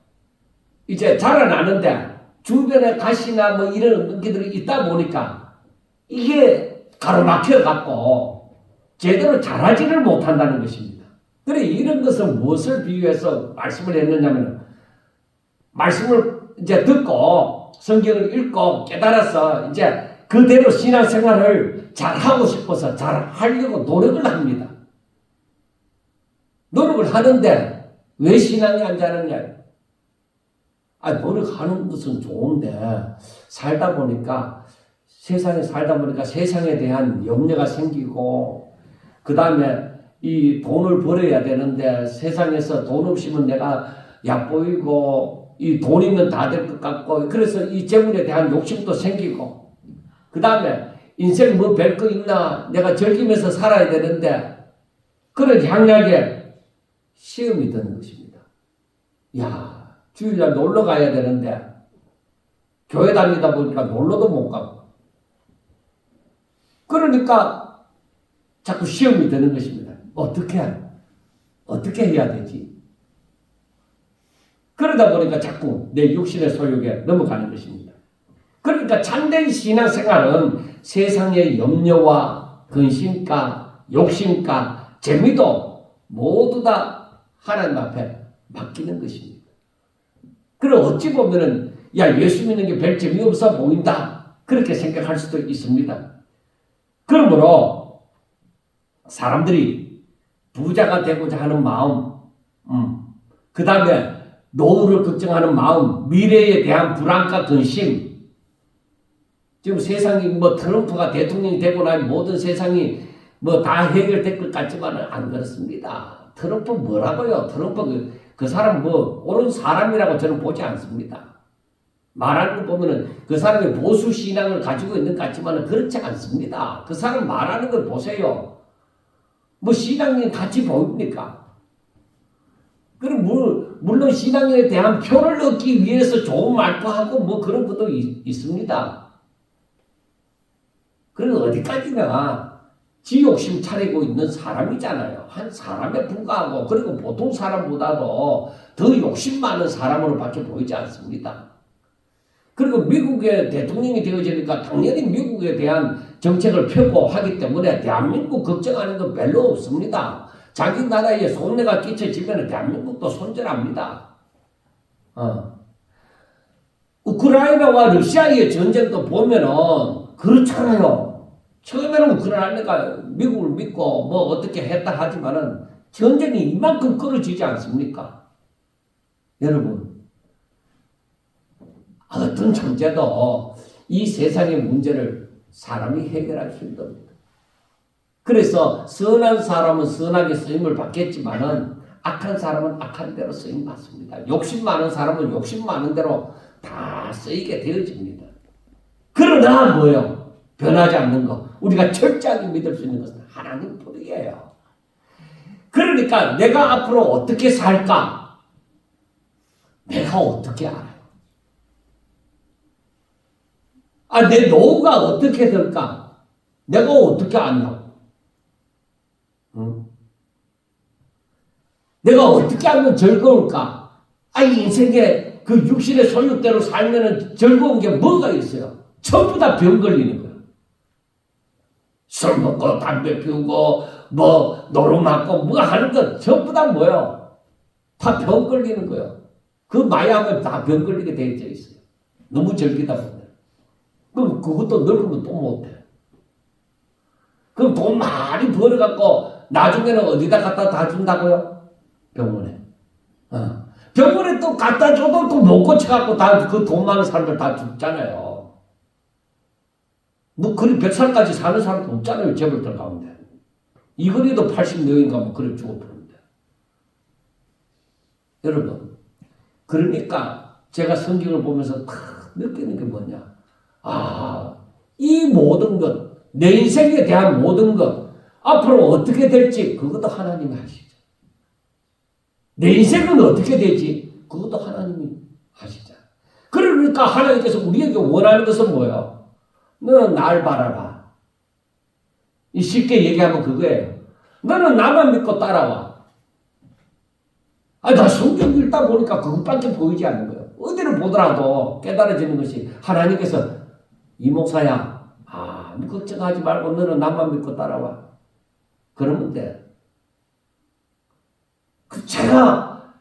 이제 자라나는데 주변에 가시나 뭐 이런 엉겅퀴들이 있다 보니까 이게 가로막혀 갖고 제대로 자라지를 못한다는 것입니다. 그래, 이런 것은 무엇을 비유해서 말씀을 했느냐면, 말씀을 이제 듣고 성경을 읽고 깨달아서 이제 그대로 신앙생활을 잘하고 싶어서 잘 하려고 노력을 합니다. 노력을 하는데 왜 신앙이 안 자라냐? 노력하는 것은 좋은데 세상에 살다 보니까 세상에 대한 염려가 생기고 그 다음에 이 돈을 벌어야 되는데 세상에서 돈 없이면 내가 얕보이고 이 돈 있는 다 될 것 같고 그래서 이 재물에 대한 욕심도 생기고 그 다음에 인생 뭐 별 거 있나 내가 즐기면서 살아야 되는데 그런 향락에 시험이 드는 것입니다. 야, 주일날 놀러 가야 되는데 교회 다니다 보니까 놀러도 못 가고 그러니까 자꾸 시험이 드는 것입니다. 어떻게 해야 되지? 그러다 보니까 자꾸 내 육신의 소욕에 넘어가는 것입니다. 그러니까 참된 신앙생활은 세상의 염려와 근심과 욕심과 재미도 모두 다 하나님 앞에 맡기는 것입니다. 그럼 어찌 보면은 예수 믿는 게 별 재미없어 보인다 그렇게 생각할 수도 있습니다. 그러므로 사람들이 부자가 되고자 하는 마음, 그 다음에 노후를 걱정하는 마음, 미래에 대한 불안과 근심, 지금 세상이 트럼프가 대통령이 되고 나면 모든 세상이 다 해결될 것 같지만은 안 그렇습니다. 트럼프 뭐라고요? 트럼프 그 사람 옳은 사람이라고 저는 보지 않습니다. 말하는 거 보면은 그 사람이 보수 신앙을 가지고 있는 것 같지만은 그렇지 않습니다. 그 사람 말하는 걸 보세요. 신앙이 같이 보입니까? 그럼 물론 신앙에 대한 표를 얻기 위해서 좋은 말도 하고 그런 것도 있습니다. 그리고 어디까지나 지 욕심 차리고 있는 사람이잖아요. 한 사람에 불과하고 그리고 보통 사람보다도 더 욕심 많은 사람으로 밖에 보이지 않습니다. 그리고 미국의 대통령이 되어지니까 당연히 미국에 대한 정책을 펴고 하기 때문에 대한민국 걱정하는 건 별로 없습니다. 자기 나라에 손해가 끼쳐지면 대한민국도 손절합니다. 우크라이나와 러시아의 전쟁도 보면은 그렇잖아요. 처음에는 우크라이나가 미국을 믿고 어떻게 했다 하지만은 전쟁이 이만큼 끊어지지 않습니까? 여러분, 어떤 존재도 이 세상의 문제를 사람이 해결하기 힘듭니다. 그래서 선한 사람은 선하게 쓰임을 받겠지만은 악한 사람은 악한 대로 쓰임 받습니다. 욕심 많은 사람은 욕심 많은 대로 다 쓰이게 되어집니다. 그러나 변하지 않는 것. 우리가 철저하게 믿을 수 있는 것은 하나님 뿐이에요. 그러니까 내가 앞으로 어떻게 살까? 내가 어떻게 알아요? 내 노후가 어떻게 될까? 내가 어떻게 아냐고? 내가 어떻게 하면 즐거울까? 인생에 그 육신의 소욕대로 살면은 즐거운 게 뭐가 있어요? 전부 다 병 걸리는 거예요. 술 먹고 담배 피우고 노름하고 하는 것 전부 다 뭐예요? 다 병 걸리는 거예요. 그 마약은 다 병 걸리게 되어 있어요. 너무 즐기다 보면. 그럼 그것도 늙으면 또 못해. 그럼 돈 많이 벌어갖고 나중에는 어디다 갖다 다 준다고요? 병원에. 병원에 또 갖다 줘도 또 못 고쳐갖고 다 그 돈 많은 사람들 다 죽잖아요. 그리 100살까지 사는 사람도 없잖아요. 재벌들 가운데. 이거리도 80명인가 그래 죽어버렸는데. 여러분, 그러니까 제가 성경을 보면서 탁 느끼는 게 뭐냐. 이 모든 것, 내 인생에 대한 모든 것, 앞으로 어떻게 될지 그것도 하나님이 하시죠. 내 인생은 어떻게 되지? 그것도 하나님이 하시잖아요. 그러니까 하나님께서 우리에게 원하는 것은 뭐예요? 너는 날 바라봐. 쉽게 얘기하면 그거예요. 너는 나만 믿고 따라와. 나 성경 읽다 보니까 그것밖에 보이지 않는 거예요. 어디를 보더라도 깨달아지는 것이 하나님께서 이 목사야, 걱정하지 말고 너는 나만 믿고 따라와. 그러면 돼. 제가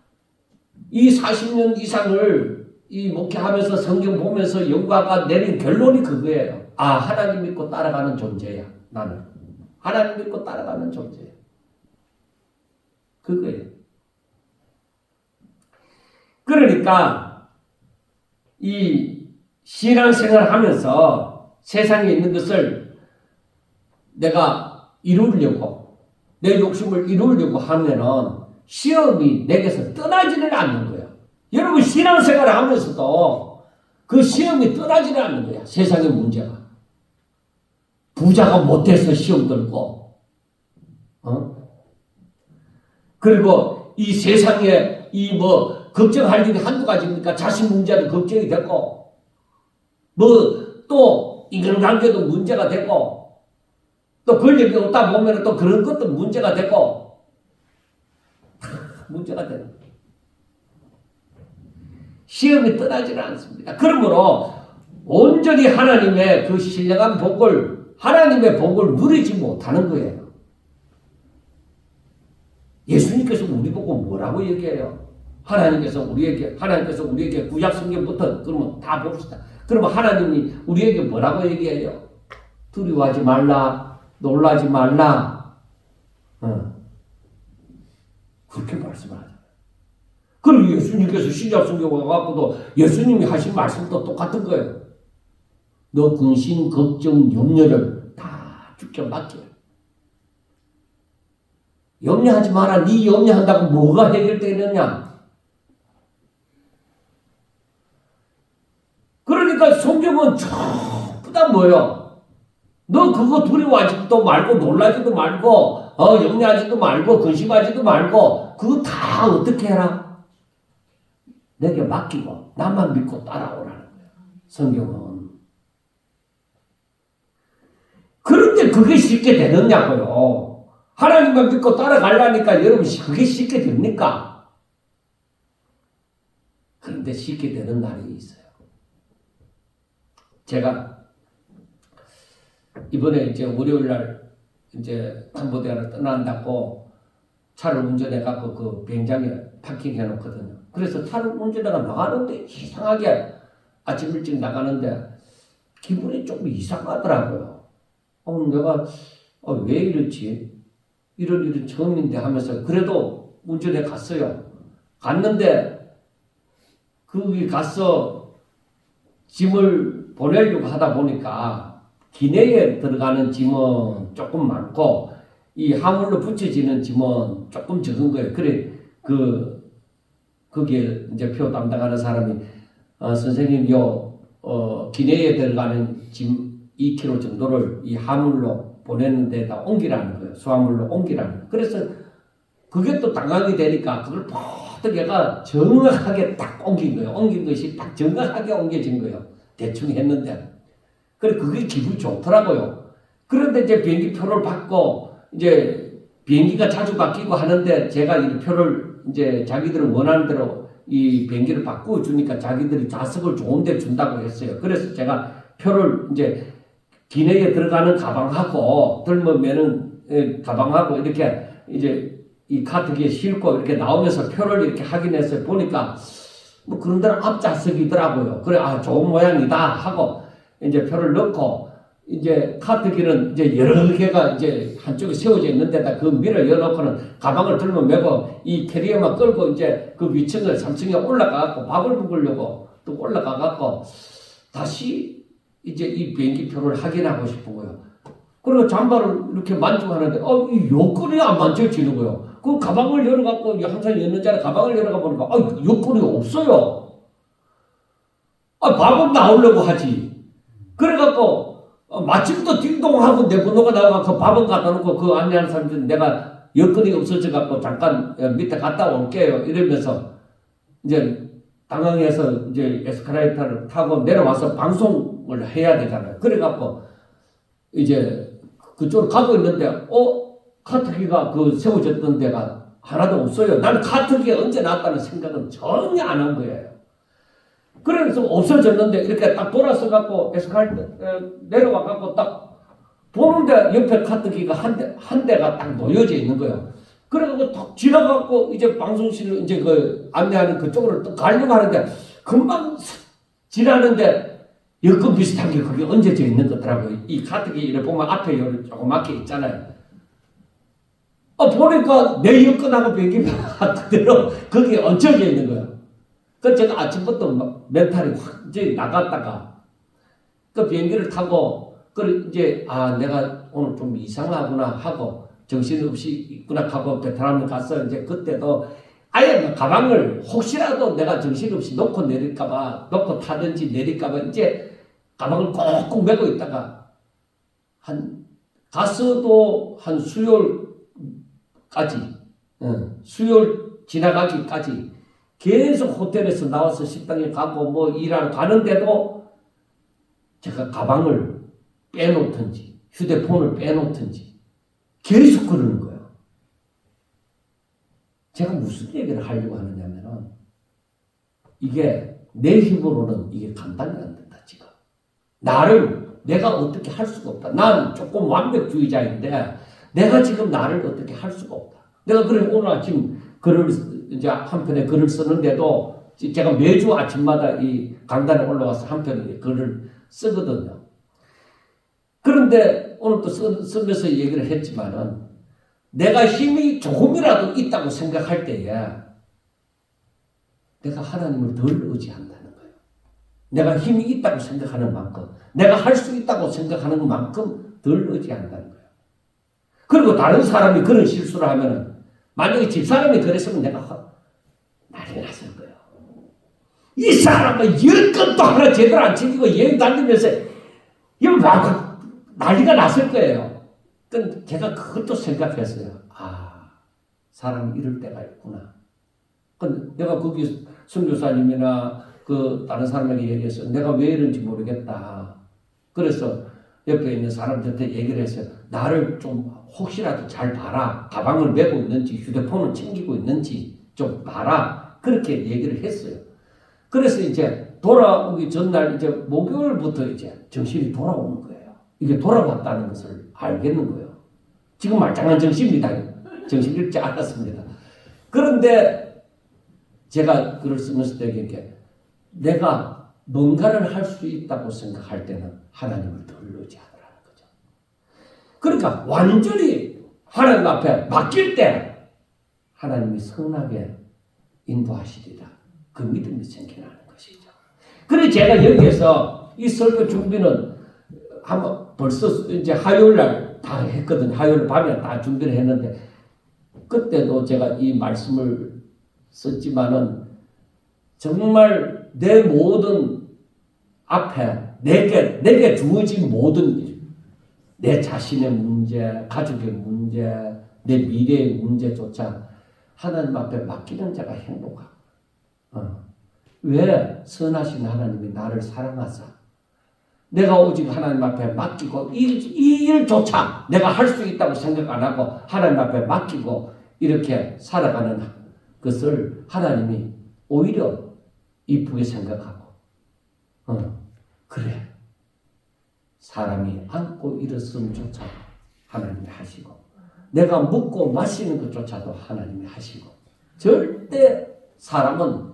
이 40년 이상을 이 목회하면서 성경 보면서 영가가 내린 결론이 그거예요. 아, 하나님 믿고 따라가는 존재야. 나는. 하나님 믿고 따라가는 존재야. 그거예요. 그러니까 이 신앙생활을 하면서 세상에 있는 것을 내가 이루려고 내 욕심을 이루려고 하면은 시험이 내게서 떠나지는 않는 거예요. 여러분 신앙생활을 하면서도 그 시험이 떠나지는 않는 거야. 세상의 문제가. 부자가 못해서 시험 들고 그리고 이 세상에 이 뭐 걱정할 일이 한두 가지입니까? 자식 문제도 걱정이 되고 뭐 또 인간관계도 문제가 되고 또 권력이 없다 보면 또 그런 것도 문제가 되고 문제가 되는 거예요. 시험이 떠나지는 않습니다. 그러므로 온전히 하나님의 그 신령한 복을 하나님의 복을 누리지 못하는 거예요. 예수님께서 우리 보고 뭐라고 얘기해요? 하나님께서 우리에게 구약 성경부터 그러면 다 봅시다. 그러면 하나님이 우리에게 뭐라고 얘기해요? 두려워하지 말라, 놀라지 말라. 그렇게 말씀하잖아요. 그리고 예수님께서 신약 성경 와갖고도 예수님이 하신 말씀도 똑같은 거예요. 너 근심, 걱정, 염려를 다 주께 맡겨. 염려하지 마라. 네 염려한다고 뭐가 해결되느냐? 그러니까 성경은 전부 다 뭐예요? 너 그거 두려워하지도 말고 놀라지도 말고 염려하지도 말고 근심하지도 말고 그거 다 어떻게 해라? 내게 맡기고 나만 믿고 따라오라는 거예요. 성경은. 그런데 그게 쉽게 되느냐고요. 하나님만 믿고 따라가려니까 여러분 그게 쉽게 됩니까? 그런데 쉽게 되는 날이 있어요. 제가 이번에 이제 월요일날 이제 캄보디아를 떠난다고 차를 운전해갖고 그 비행장에 파킹해 놓거든요. 그래서 차를 운전해가 나가는데 이상하게 아침 일찍 나가는데 기분이 조금 이상하더라고요. 내가 왜 이렇지? 이런 일은 처음인데 하면서 그래도 운전해 갔어요. 갔는데 거기 가서 짐을 보내려고 하다 보니까 기내에 들어가는 짐은 조금 많고 이 하물로 붙여지는 짐은 조금 적은 거예요. 그래 거기에 이제 표 담당하는 사람이 선생님 기내에 들어가는 짐 2kg 정도를 이 하물로 보내는 데다 옮기라는 거예요. 수화물로 옮기라는 거예요. 그래서 그게 또 당황이 되니까 그걸 퍼뜩 얘가 정확하게 딱 옮긴 거예요. 옮긴 것이 딱 정확하게 옮겨진 거예요. 대충 했는데. 그래 그게 기분이 좋더라고요. 그런데 이제 비행기 표를 받고 이제 비행기가 자주 바뀌고 하는데 제가 이 표를 이제 자기들은 원하는 대로 이 비행기를 바꾸어 주니까 자기들이 좌석을 좋은 데 준다고 했어요. 그래서 제가 표를 이제 기내에 들어가는 가방하고 들면은 가방하고 이렇게 이제 이 카트기에 싣고 이렇게 나오면서 표를 이렇게 확인해서 보니까 뭐 그런 데는 앞좌석이더라고요. 그래 좋은 모양이다 하고 이제 표를 넣고 이제 카트기는 이제 여러 개가 이제 한쪽에 세워져 있는 데다 그 문을 열어놓고는 가방을 들고 메고 이 캐리어만 끌고 이제 그 위층을 3층에 올라가갖고 밥을 먹으려고 또 올라가갖고 다시 이제 이 비행기 표를 확인하고 싶은 거예요. 그리고 잠바를 이렇게 만져하는데 이 여권이 안 만져지는 거예요. 그 가방을 열어갖고 항상 열는 자리 가방을 열어가 보니까 여권이 없어요. 밥은 나오려고 하지. 그래갖고 마침 또 띵동하고 내 번호가 나와갖고 밥은 갖다 놓고 그 안내하는 사람들은 내가 여건이 없어져갖고 잠깐 밑에 갔다 올게요. 이러면서 이제 당황해서 이제 에스컬레이터를 타고 내려와서 방송을 해야 되잖아요. 그래갖고 이제 그쪽으로 가고 있는데 카트기가 그 세워졌던 데가 하나도 없어요. 나는 카트기가 언제 나왔다는 생각은 전혀 안 한 거예요. 그래서 없어졌는데 이렇게 딱 돌아서 갖고 에스컬레이터 내려와 갖고 딱 보는데 옆에 카트기가 한 대가 딱 놓여져 있는 거예요. 그래갖고 딱 지나갖고 이제 방송실로 이제 그 안내하는 그쪽으로 또 가려고 하는데 금방 지나는데 여권 비슷한 게 그게 얹어져 있는 거더라고요. 이 카드기 이렇게 보면 앞에 요리 조그맣게 있잖아요. 보니까 내 여권하고 비행기가 그대로 거기에 얹혀져 있는 거예요. 그 제가 아침부터 막 멘탈이 확 이제 나갔다가 그 비행기를 타고 그 이제 내가 오늘 좀 이상하구나 하고 정신없이 있구나 하고 베트남에 가서 이제 그때도 아예 가방을 혹시라도 내가 정신없이 놓고 내릴까봐 놓고 타든지 내릴까봐 이제 가방을 꽁꽁 메고 있다가 가서도 한 수요일 지나가기까지 계속 호텔에서 나와서 식당에 가고 뭐 일하러 가는데도 제가 가방을 빼놓든지 휴대폰을 빼놓든지 계속 그러는 거예요. 제가 무슨 얘기를 하려고 하느냐면은 이게 내 힘으로는 이게 감당이 안 된다 지금. 내가 어떻게 할 수가 없다. 난 조금 완벽주의자인데 내가 지금 나를 어떻게 할 수가 없다. 내가 그래 오늘 아침 이제 한 편의 글을 쓰는데도 제가 매주 아침마다 이 강단에 올라와서 한 편의 글을 쓰거든요. 그런데 오늘 또 쓰면서 얘기를 했지만은 내가 힘이 조금이라도 있다고 생각할 때에 내가 하나님을 덜 의지한다는 거예요. 내가 힘이 있다고 생각하는 만큼, 내가 할 수 있다고 생각하는 만큼 덜 의지한다는 거예요. 그리고 다른 사람이 그런 실수를 하면은 만약에 집사람이 그랬으면 내가 난리 났을 거예요. 이 사람은 여건도 하나 제대로 안 챙기고 여행 다니면서 이거 막 난리가 났을 거예요. 그러니까 제가 그것도 생각했어요. 사람이 이럴 때가 있구나. 근데 내가 거기 선교사님이나 그 다른 사람에게 얘기했어요. 내가 왜 이런지 모르겠다. 그래서 옆에 있는 사람들한테 얘기를 했어요. 나를 좀 혹시라도 잘 봐라. 가방을 메고 있는지 휴대폰을 챙기고 있는지 좀 봐라. 그렇게 얘기를 했어요. 그래서 이제 돌아오기 전날 이제 목요일부터 이제 정신이 돌아오는 거예요. 이게 돌아왔다는 것을 알겠는 거예요. 지금 말짱한 정신입니다. 정신 잃지 않았습니다. 그런데 제가 글을 쓰면서 되게 내가 뭔가를 할 수 있다고 생각할 때는 하나님을 덜 의지하더라는 거죠. 그러니까 완전히 하나님 앞에 맡길 때 하나님이 선하게 인도하시리라. 그 믿음이 생겨나는 것이죠. 그래서 제가 여기에서 이 설교 준비는 한번 벌써 이제 화요일 날 다 했거든요. 화요일 밤에 다 준비를 했는데 그때도 제가 이 말씀을 썼지만은 정말 내 모든 앞에 내게 주어진 모든 일, 내 자신의 문제, 가족의 문제, 내 미래의 문제조차 하나님 앞에 맡기는 자가 행복하고 왜 선하신 하나님이 나를 사랑하사 내가 오직 하나님 앞에 맡기고 이 일조차 내가 할 수 있다고 생각 안 하고 하나님 앞에 맡기고 이렇게 살아가는 것을 하나님이 오히려 이쁘게 생각하고 그래 사람이 앉고 일어섬조차 하나님이 하시고 내가 먹고 마시는 것조차도 하나님이 하시고 절대 사람은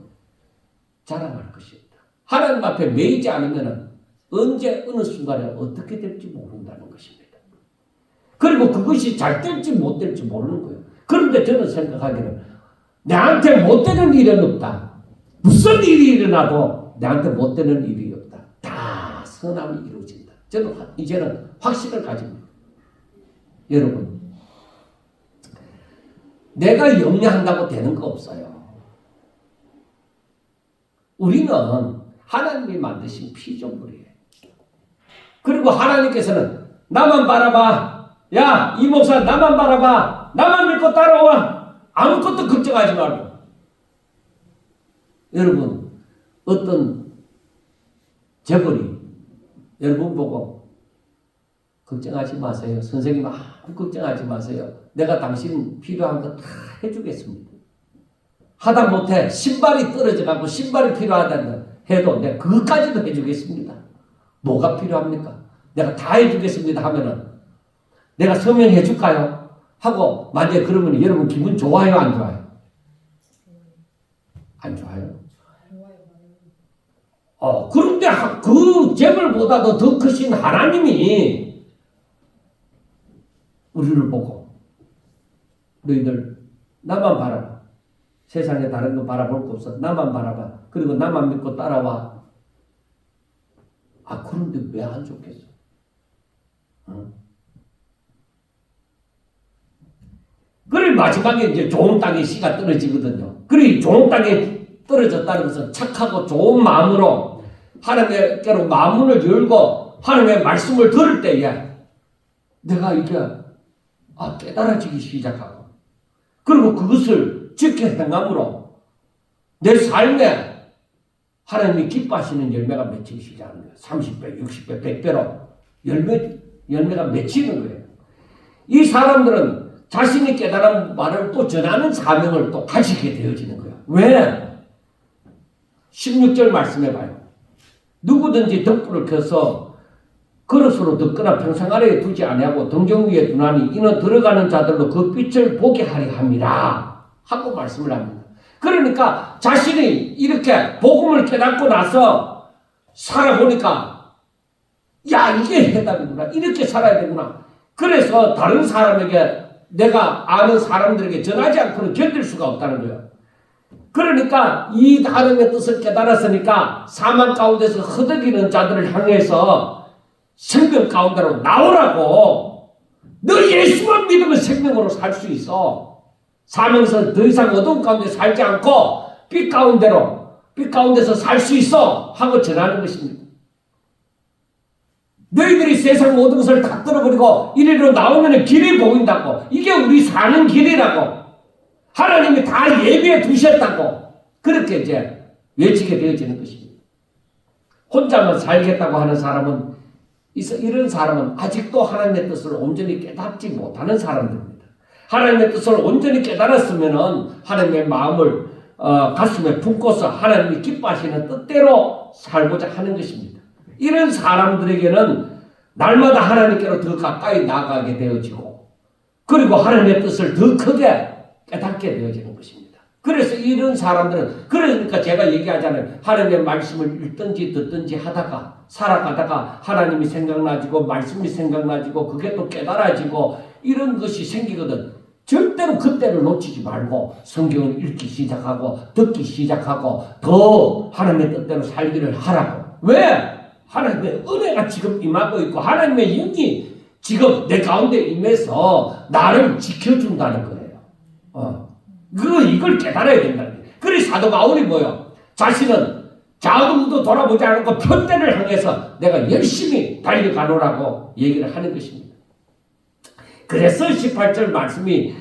자랑할 것이 없다. 하나님 앞에 매이지 않으면 언제 어느 순간에 어떻게 될지 모른다는 것입니다. 그리고 그것이 잘 될지 못 될지 모르는 거예요. 그런데 저는 생각하기를 나한테 못 되는 일은 없다. 무슨 일이 일어나도 나한테 못 되는 일이 없다. 다 선함이 이루어진다. 저는 이제는 확신을 가집니다. 여러분 내가 염려한다고 되는 거 없어요. 우리는 하나님이 만드신 피조물이에요. 그리고 하나님께서는 나만 바라봐. 야, 이 목사 나만 바라봐. 나만 믿고 따라와. 아무것도 걱정하지 말고. 여러분 어떤 재벌이 여러분 보고 걱정하지 마세요. 선생님 아무 걱정하지 마세요. 내가 당신 필요한 거 다 해주겠습니다. 하다 못해 신발이 떨어져가고 신발이 필요하다는 해도 내가 그것까지도 해주겠습니다. 뭐가 필요합니까? 내가 다 해주겠습니다 하면은 내가 서명해 줄까요? 하고 만약에 그러면 여러분 기분 좋아요 안 좋아요? 안 좋아요? 그런데 그 재물보다도 더 크신 하나님이 우리를 보고 너희들 나만 바라봐. 세상에 다른 거 바라볼 거 없어. 나만 바라봐. 그리고 나만 믿고 따라와. 그런데 왜 안 좋겠어? 그래 마지막에 이제 좋은 땅에 씨가 떨어지거든요. 그래 좋은 땅에 떨어졌다는 것은 착하고 좋은 마음으로 하나님께로 마음문을 열고 하나님의 말씀을 들을 때에 내가 이게 깨달아지기 시작하고 그리고 그것을 지켜 행함으로 내 삶에 하나님이 기뻐하시는 열매가 맺히기 시작하는 거예요. 30배, 60배, 100배로 열매가 맺히는 거예요. 이 사람들은 자신이 깨달은 말을 또 전하는 사명을 또 가지게 되어지는 거예요. 왜? 16절 말씀해 봐요. 누구든지 덕불을 켜서 그릇으로 덮거나 평상 아래에 두지 아니하고 등정 위에 두나니 이는 들어가는 자들로 그 빛을 보게 하려 함이라 하고 말씀을 합니다. 그러니까 자신이 이렇게 복음을 깨닫고 나서 살아보니까 이게 해답이구나. 이렇게 살아야 되구나. 그래서 다른 사람에게 내가 아는 사람들에게 전하지 않고는 견딜 수가 없다는 거예요. 그러니까 이 하나님의 뜻을 깨달았으니까 사망 가운데서 허덕이는 자들을 향해서 생명 가운데로 나오라고. 너 예수만 믿으면 생명으로 살 수 있어. 사명에서 더 이상 어두운 가운데 살지 않고 빛 가운데서 살 수 있어 하고 전하는 것입니다. 너희들이 세상 모든 것을 다 떨어버리고 이리로 나오면 길이 보인다고. 이게 우리 사는 길이라고. 하나님이 다 예비해 두셨다고. 그렇게 이제 외치게 되어지는 것입니다. 혼자만 살겠다고 하는 사람은 이런 사람은 아직도 하나님의 뜻을 온전히 깨닫지 못하는 사람들입니다. 하나님의 뜻을 온전히 깨달았으면 하나님의 마음을 가슴에 품고서 하나님이 기뻐하시는 뜻대로 살고자 하는 것입니다. 이런 사람들에게는 날마다 하나님께로 더 가까이 나아가게 되어지고 그리고 하나님의 뜻을 더 크게 깨닫게 되어지는 것입니다. 그래서 이런 사람들은 그러니까 제가 얘기하잖아요. 하나님의 말씀을 읽든지 듣든지 하다가 살아가다가 하나님이 생각나지고 말씀이 생각나지고 그게 또 깨달아지고 이런 것이 생기거든. 절대로 그때를 놓치지 말고 성경을 읽기 시작하고 듣기 시작하고 더 하나님의 뜻대로 살기를 하라고. 왜? 하나님의 은혜가 지금 임하고 있고 하나님의 영이 지금 내 가운데 임해서 나를 지켜준다는 거예요. 이걸 깨달아야 된다는 거예요. 그래서 사도 바울이 뭐예요? 자신은 좌우도 돌아보지 않고 편대를 향해서 내가 열심히 달려가노라고 얘기를 하는 것입니다. 그래서 18절 말씀이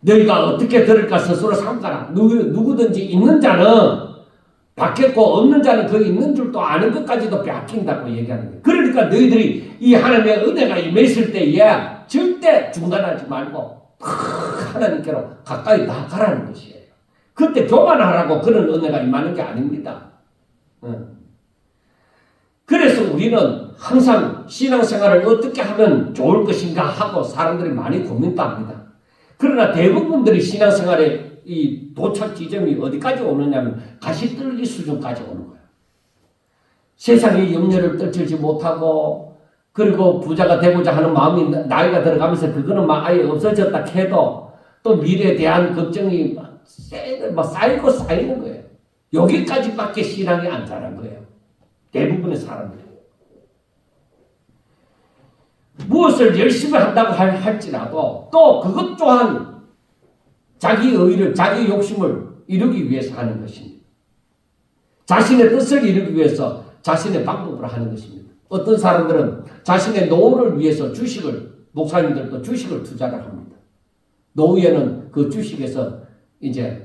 너희가 어떻게 들을까 스스로 삼가라. 누구든지 있는 자는 받겠고 없는 자는 그 있는 줄도 아는 것까지도 빼앗긴다고 얘기하는 거예요. 그러니까 너희들이 이 하나님의 은혜가 임했을 때에 절대 중단하지 말고 하나님께로 가까이 나가라는 것이에요. 그때 교만하라고 그런 은혜가 임하는 게 아닙니다. 그래서 우리는 항상 신앙생활을 어떻게 하면 좋을 것인가 하고 사람들이 많이 고민도 합니다. 그러나 대부분들이 신앙생활의 이 도착 지점이 어디까지 오느냐면 가시떨기 수준까지 오는 거예요. 세상의 염려를 떨치지 못하고 그리고 부자가 되고자 하는 마음이 나이가 들어가면서 그거는 막 아예 없어졌다 해도 또 미래에 대한 걱정이 막 쌓이고 쌓이는 거예요. 여기까지밖에 신앙이 안 자란 거예요. 대부분의 사람들이. 무엇을 열심히 한다고 할지라도 또 그것 또한 자기 의를, 자기 욕심을 이루기 위해서 하는 것입니다. 자신의 뜻을 이루기 위해서 자신의 방법으로 하는 것입니다. 어떤 사람들은 자신의 노후를 위해서 목사님들도 주식을 투자를 합니다. 노후에는 그 주식에서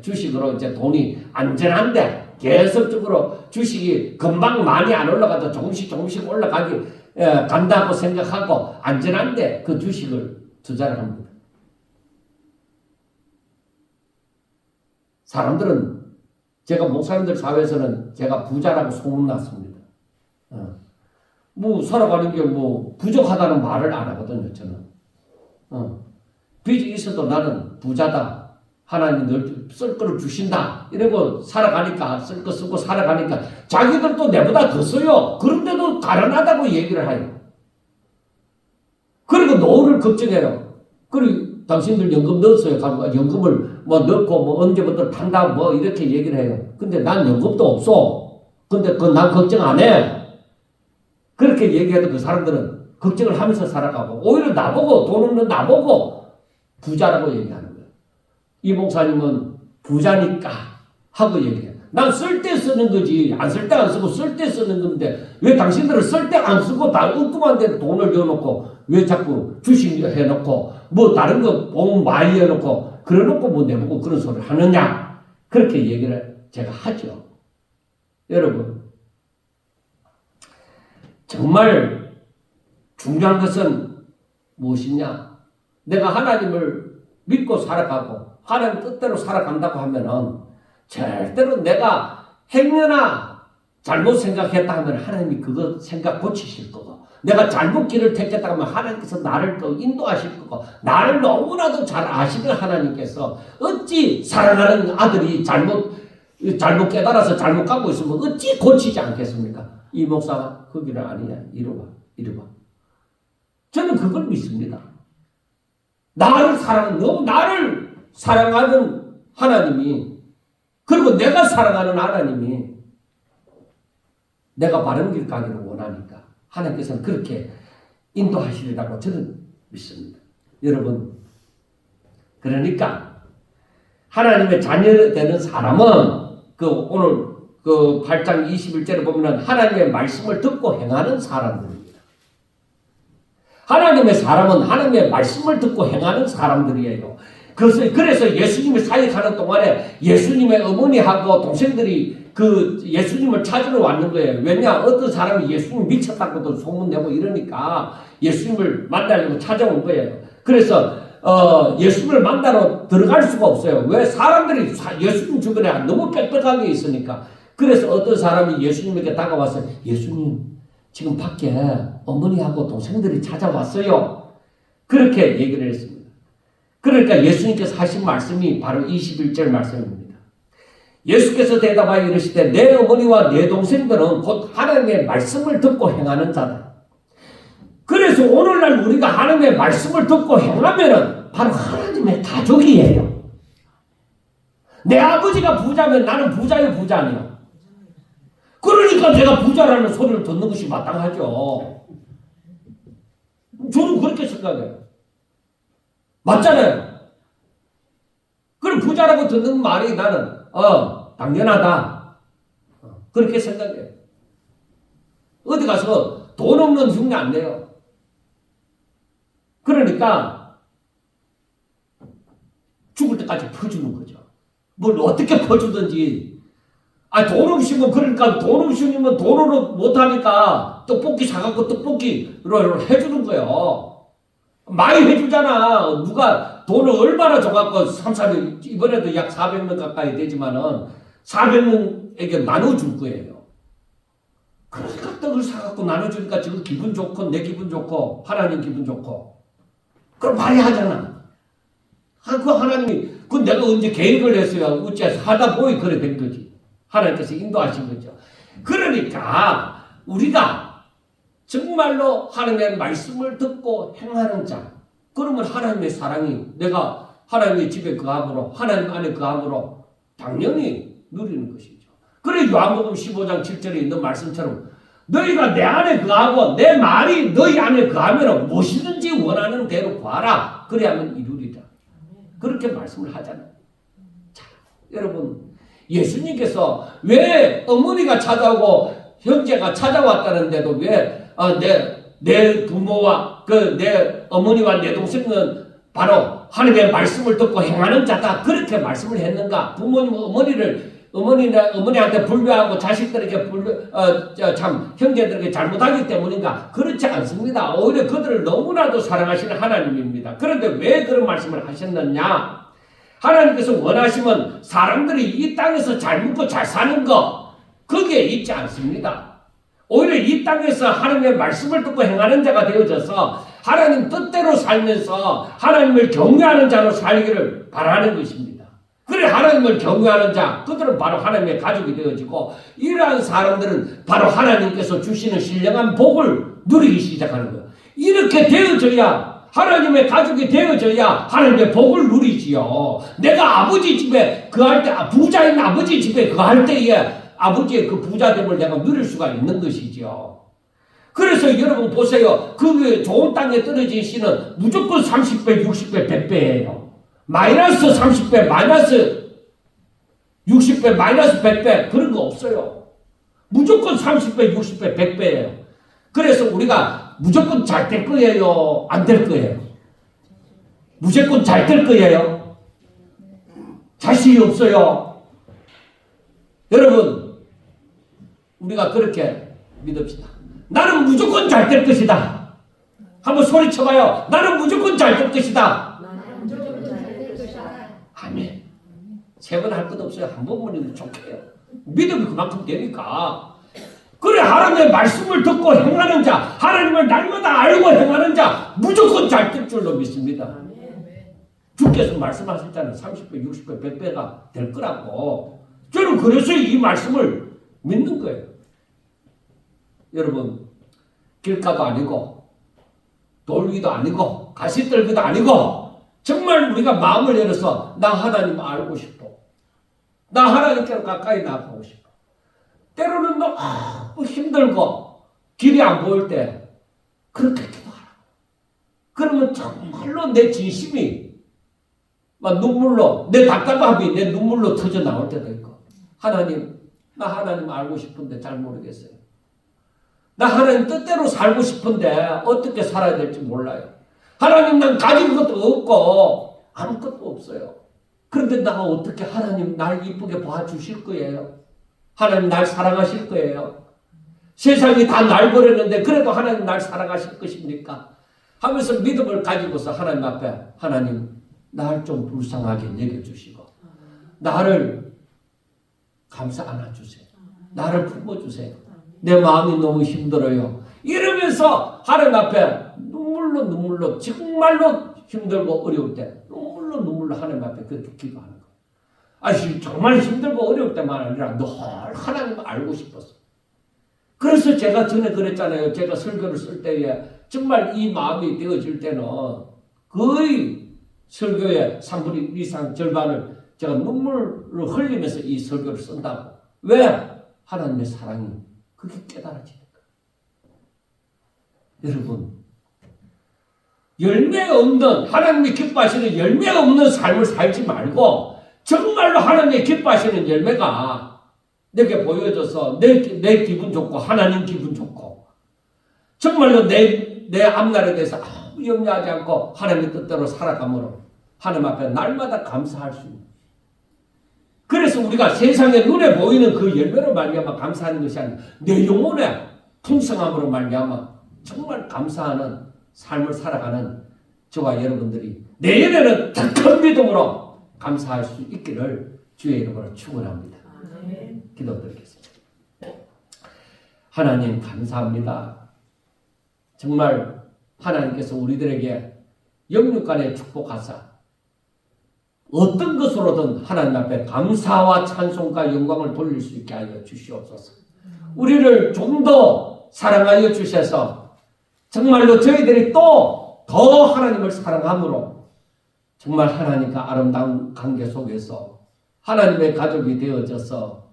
주식으로 돈이 안전한데 계속적으로 주식이 금방 많이 안 올라가도 조금씩 간다고 생각하고 안전한데 그 주식을 투자를 합니다. 사람들은 제가 목사님들 사회에서는 제가 부자라고 소문났습니다. 살아가는 게 부족하다는 말을 안 하거든요, 저는. 빚이 있어도 나는 부자다. 하나님이 늘 쓸 거를 주신다. 이러고 살아가니까, 쓸 거 쓰고 살아가니까, 자기들도 내보다 더 써요. 그런데도 가난하다고 얘기를 해요. 그리고 노후를 걱정해요. 그리고 당신들 연금 넣었어요. 연금을 뭐 넣고 뭐 언제부터 탄다 뭐 이렇게 얘기를 해요. 근데 난 연금도 없어. 근데 그건 난 걱정 안 해. 그렇게 얘기해도 그 사람들은 걱정을 하면서 살아가고 오히려 나보고 돈 없는 나보고 부자라고 얘기하는 거예요. 이 목사님은 부자니까 하고 얘기해요. 난 쓸 때 쓰는 거지. 안 쓸 때 안 쓰고 쓸 때 쓰는 건데 왜 당신들은 쓸 때 안 쓰고 다 엉뚱한 데 돈을 넣어놓고 왜 자꾸 주식 해놓고 뭐 다른 거 보험 많이 해놓고 그래놓고 뭐 내보고 그런 소리를 하느냐. 그렇게 얘기를 제가 하죠. 여러분 정말 중요한 것은 무엇이냐? 내가 하나님을 믿고 살아가고 하나님 뜻대로 살아간다고 하면은 절대로 내가 행여나 잘못 생각했다 하면 하나님이 그거 생각 고치실 거고 내가 잘못 길을 택했다 하면 하나님께서 나를 또 인도하실 거고 나를 너무나도 잘 아시는 하나님께서 어찌 사랑하는 아들이 잘못 깨달아서 잘못 가고 있으면 어찌 고치지 않겠습니까? 이 목사가 그 길은 아니야. 이리 와. 저는 그걸 믿습니다. 나를 사랑하는 하나님이 그리고 내가 사랑하는 하나님이 내가 바른 길 가기를 원하니까 하나님께서는 그렇게 인도하시리라고 저는 믿습니다. 여러분 그러니까 하나님의 자녀 되는 사람은 오늘 8장 21절에 보면 하나님의 말씀을 듣고 행하는 사람들입니다. 하나님의 사람은 하나님의 말씀을 듣고 행하는 사람들이에요. 그래서 예수님이 사역하는 동안에 예수님의 어머니하고 동생들이 예수님을 찾으러 왔는 거예요. 왜냐? 어떤 사람이 예수님 미쳤다고도 소문내고 이러니까 예수님을 만나려고 찾아온 거예요. 그래서 예수님을 만나러 들어갈 수가 없어요. 왜? 사람들이 예수님 주변에 너무 빽빽하게 있으니까. 그래서 어떤 사람이 예수님에게 다가와서 예수님 지금 밖에 어머니하고 동생들이 찾아왔어요. 그렇게 얘기를 했습니다. 그러니까 예수님께서 하신 말씀이 바로 21절 말씀입니다. 예수께서 대답하여 이르시되 내 어머니와 내 동생들은 곧 하나님의 말씀을 듣고 행하는 자다. 그래서 오늘날 우리가 하나님의 말씀을 듣고 행하면은 바로 하나님의 가족이에요. 내 아버지가 부자면 나는 부자요 부자 아니야. 그러니까 내가 부자라는 소리를 듣는 것이 마땅하죠. 저는 그렇게 생각해요. 맞잖아요. 그럼 부자라고 듣는 말이 나는 당연하다. 그렇게 생각해요. 어디 가서 돈 없는 흉내 안 내요. 그러니까 죽을 때까지 퍼주는 거죠. 뭘 어떻게 퍼주든지. 돈 없으면 그러니까 돈 없으면 돈으로 못하니까 떡볶이 사갖고 떡볶이를 해주는 거예요. 많이 해주잖아. 누가 돈을 얼마나 줘갖고 3,400 이번에도 약 400명 가까이 되지만은 400명에게 나눠줄 거예요. 그러니까 떡을 사갖고 나눠주니까 지금 기분 좋고 내 기분 좋고 하나님 기분 좋고 그걸 많이 하잖아. 그 하나님이 내가 언제 계획을 했어요. 어째서 하다 보니 그래 된 거지. 하나님께서 인도하신 거죠. 그러니까 우리가 정말로 하나님의 말씀을 듣고 행하는 자, 그러면 하나님의 사랑이 내가 하나님의 집에 거함으로 하나님 안에 거함으로 당연히 누리는 것이죠. 그래 요한복음 15장 7절에 있는 말씀처럼 너희가 내 안에 거하고 내 말이 너희 안에 거하면 무엇이든지 원하는 대로 구하라. 그래야만 이루리라. 그렇게 말씀을 하잖아요. 자, 여러분 예수님께서 왜 어머니가 찾아오고 형제가 찾아왔다는데도 왜 내 부모와 내 어머니와 내 동생은 바로 하나님의 말씀을 듣고 행하는 자다. 그렇게 말씀을 했는가? 부모님은 어머니한테 불효하고 자식들에게 형제들에게 잘못하기 때문인가? 그렇지 않습니다. 오히려 그들을 너무나도 사랑하시는 하나님입니다. 그런데 왜 그런 말씀을 하셨느냐? 하나님께서 원하시면 사람들이 이 땅에서 잘 먹고 잘 사는 거 그게 있지 않습니다. 오히려 이 땅에서 하나님의 말씀을 듣고 행하는 자가 되어져서 하나님 뜻대로 살면서 하나님을 경외하는 자로 살기를 바라는 것입니다. 그래 하나님을 경외하는 자 그들은 바로 하나님의 가족이 되어지고 이러한 사람들은 바로 하나님께서 주시는 신령한 복을 누리기 시작하는 거예요. 이렇게 되어져야 하나님의 가족이 되어져야 하나님의 복을 누리지요. 내가 아버지 집에 거할 때 부자인 아버지 집에 거할 때에 아버지의 그 부자됨을 내가 누릴 수가 있는 것이지요. 그래서 여러분 보세요. 그 좋은 땅에 떨어진 씨는 무조건 30배, 60배, 100배예요. 마이너스 30배, 마이너스 60배, 마이너스 100배 그런 거 없어요. 무조건 30배, 60배, 100배예요. 그래서 우리가 무조건 잘 될 거예요? 안 될 거예요? 무조건 잘 될 거예요? 자신이 없어요. 여러분 우리가 그렇게 믿읍시다. 나는 무조건 잘 될 것이다. 한번 소리쳐봐요. 나는 무조건 잘 될 것이다. 아멘. 세 번 할 것 없어요. 한 번만 해도 좋게요. 믿음이 그만큼 되니까. 그래 하나님의 말씀을 듣고 행하는 자, 하나님을 날마다 알고 행하는 자 무조건 잘 될 줄로 믿습니다. 주께서 말씀하셨잖아요. 30배, 60배, 100배가 될 거라고. 저는 그래서 이 말씀을 믿는 거예요. 여러분 길가도 아니고 돌기도 아니고 가시떨기도 아니고 정말 우리가 마음을 열어서 나 하나님 알고 싶어. 나 하나님께로 가까이 나가고 싶어. 때로는 너무 힘들고 길이 안 보일 때 그렇게 기도하라. 그러면 정말로 내 진심이 막 눈물로 내 답답함이 내 눈물로 터져 나올 때도 있고 하나님 나 하나님 알고 싶은데 잘 모르겠어요. 나 하나님 뜻대로 살고 싶은데 어떻게 살아야 될지 몰라요. 하나님 난 가진 것도 없고 아무것도 없어요. 그런데 나 어떻게 하나님 날 이쁘게 봐주실 거예요? 하나님 날 사랑하실 거예요? 세상이 다 날 버렸는데 그래도 하나님 날 사랑하실 것입니까? 하면서 믿음을 가지고서 하나님 앞에 하나님 날 좀 불쌍하게 여겨주시고 나를 감싸 안아주세요. 나를 품어주세요. 내 마음이 너무 힘들어요. 이러면서 하나님 앞에 눈물로 정말로 힘들고 어려울 때 눈물로 하나님 앞에 그렇게 기도하는 거예요. 아니 정말 힘들고 어려울 때만 아니라 늘 하나님을 알고 싶었어. 그래서 제가 전에 그랬잖아요. 제가 설교를 쓸 때에 정말 이 마음이 되어질 때는 거의 설교의 3분의 1 이상 절반을 제가 눈물을 흘리면서 이 설교를 쓴다고. 왜? 하나님의 사랑이 그렇게 깨달아지니까. 여러분 열매 없는 하나님이 기뻐하시는 열매 없는 삶을 살지 말고 정말로 하나님이 기뻐하시는 열매가 내게 보여져서 내 기분 좋고 하나님 기분 좋고 정말로 내 앞날에 대해서 아무 염려하지 않고 하나님의 뜻대로 살아감으로 하나님 앞에 날마다 감사할 수 있는. 그래서 우리가 세상에 눈에 보이는 그 열매로 말미암아 감사하는 것이 아니라 내 영혼의 풍성함으로 말미암아 정말 감사하는 삶을 살아가는 저와 여러분들이 내년에는 더 큰 믿음으로 감사할 수 있기를 주의 이름으로 축원합니다. 기도드리겠습니다. 하나님 감사합니다. 정말 하나님께서 우리들에게 영육간의 축복하사 어떤 것으로든 하나님 앞에 감사와 찬송과 영광을 돌릴 수 있게 하여 주시옵소서. 우리를 좀 더 사랑하여 주셔서 정말로 저희들이 또 더 하나님을 사랑함으로 정말 하나님과 아름다운 관계 속에서 하나님의 가족이 되어져서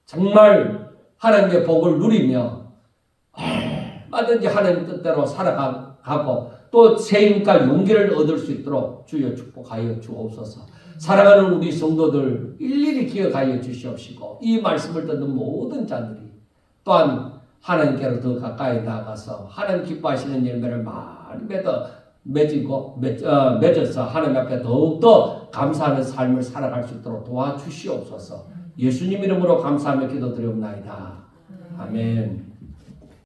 정말 하나님의 복을 누리며 얼마든지 하나님 뜻대로 살아가고 또 책임과 용기를 얻을 수 있도록 주여 축복하여 주옵소서. 사랑하는 우리 성도들 일일이 기억하여 주시옵시고 이 말씀을 듣는 모든 자들이 또한 하나님께로 더 가까이 나아가서 하나님 기뻐하시는 열매를 많이 맺어서 하나님 앞에 더욱더 감사하는 삶을 살아갈 수 있도록 도와주시옵소서. 예수님 이름으로 감사하며 기도드리옵나이다. 아멘.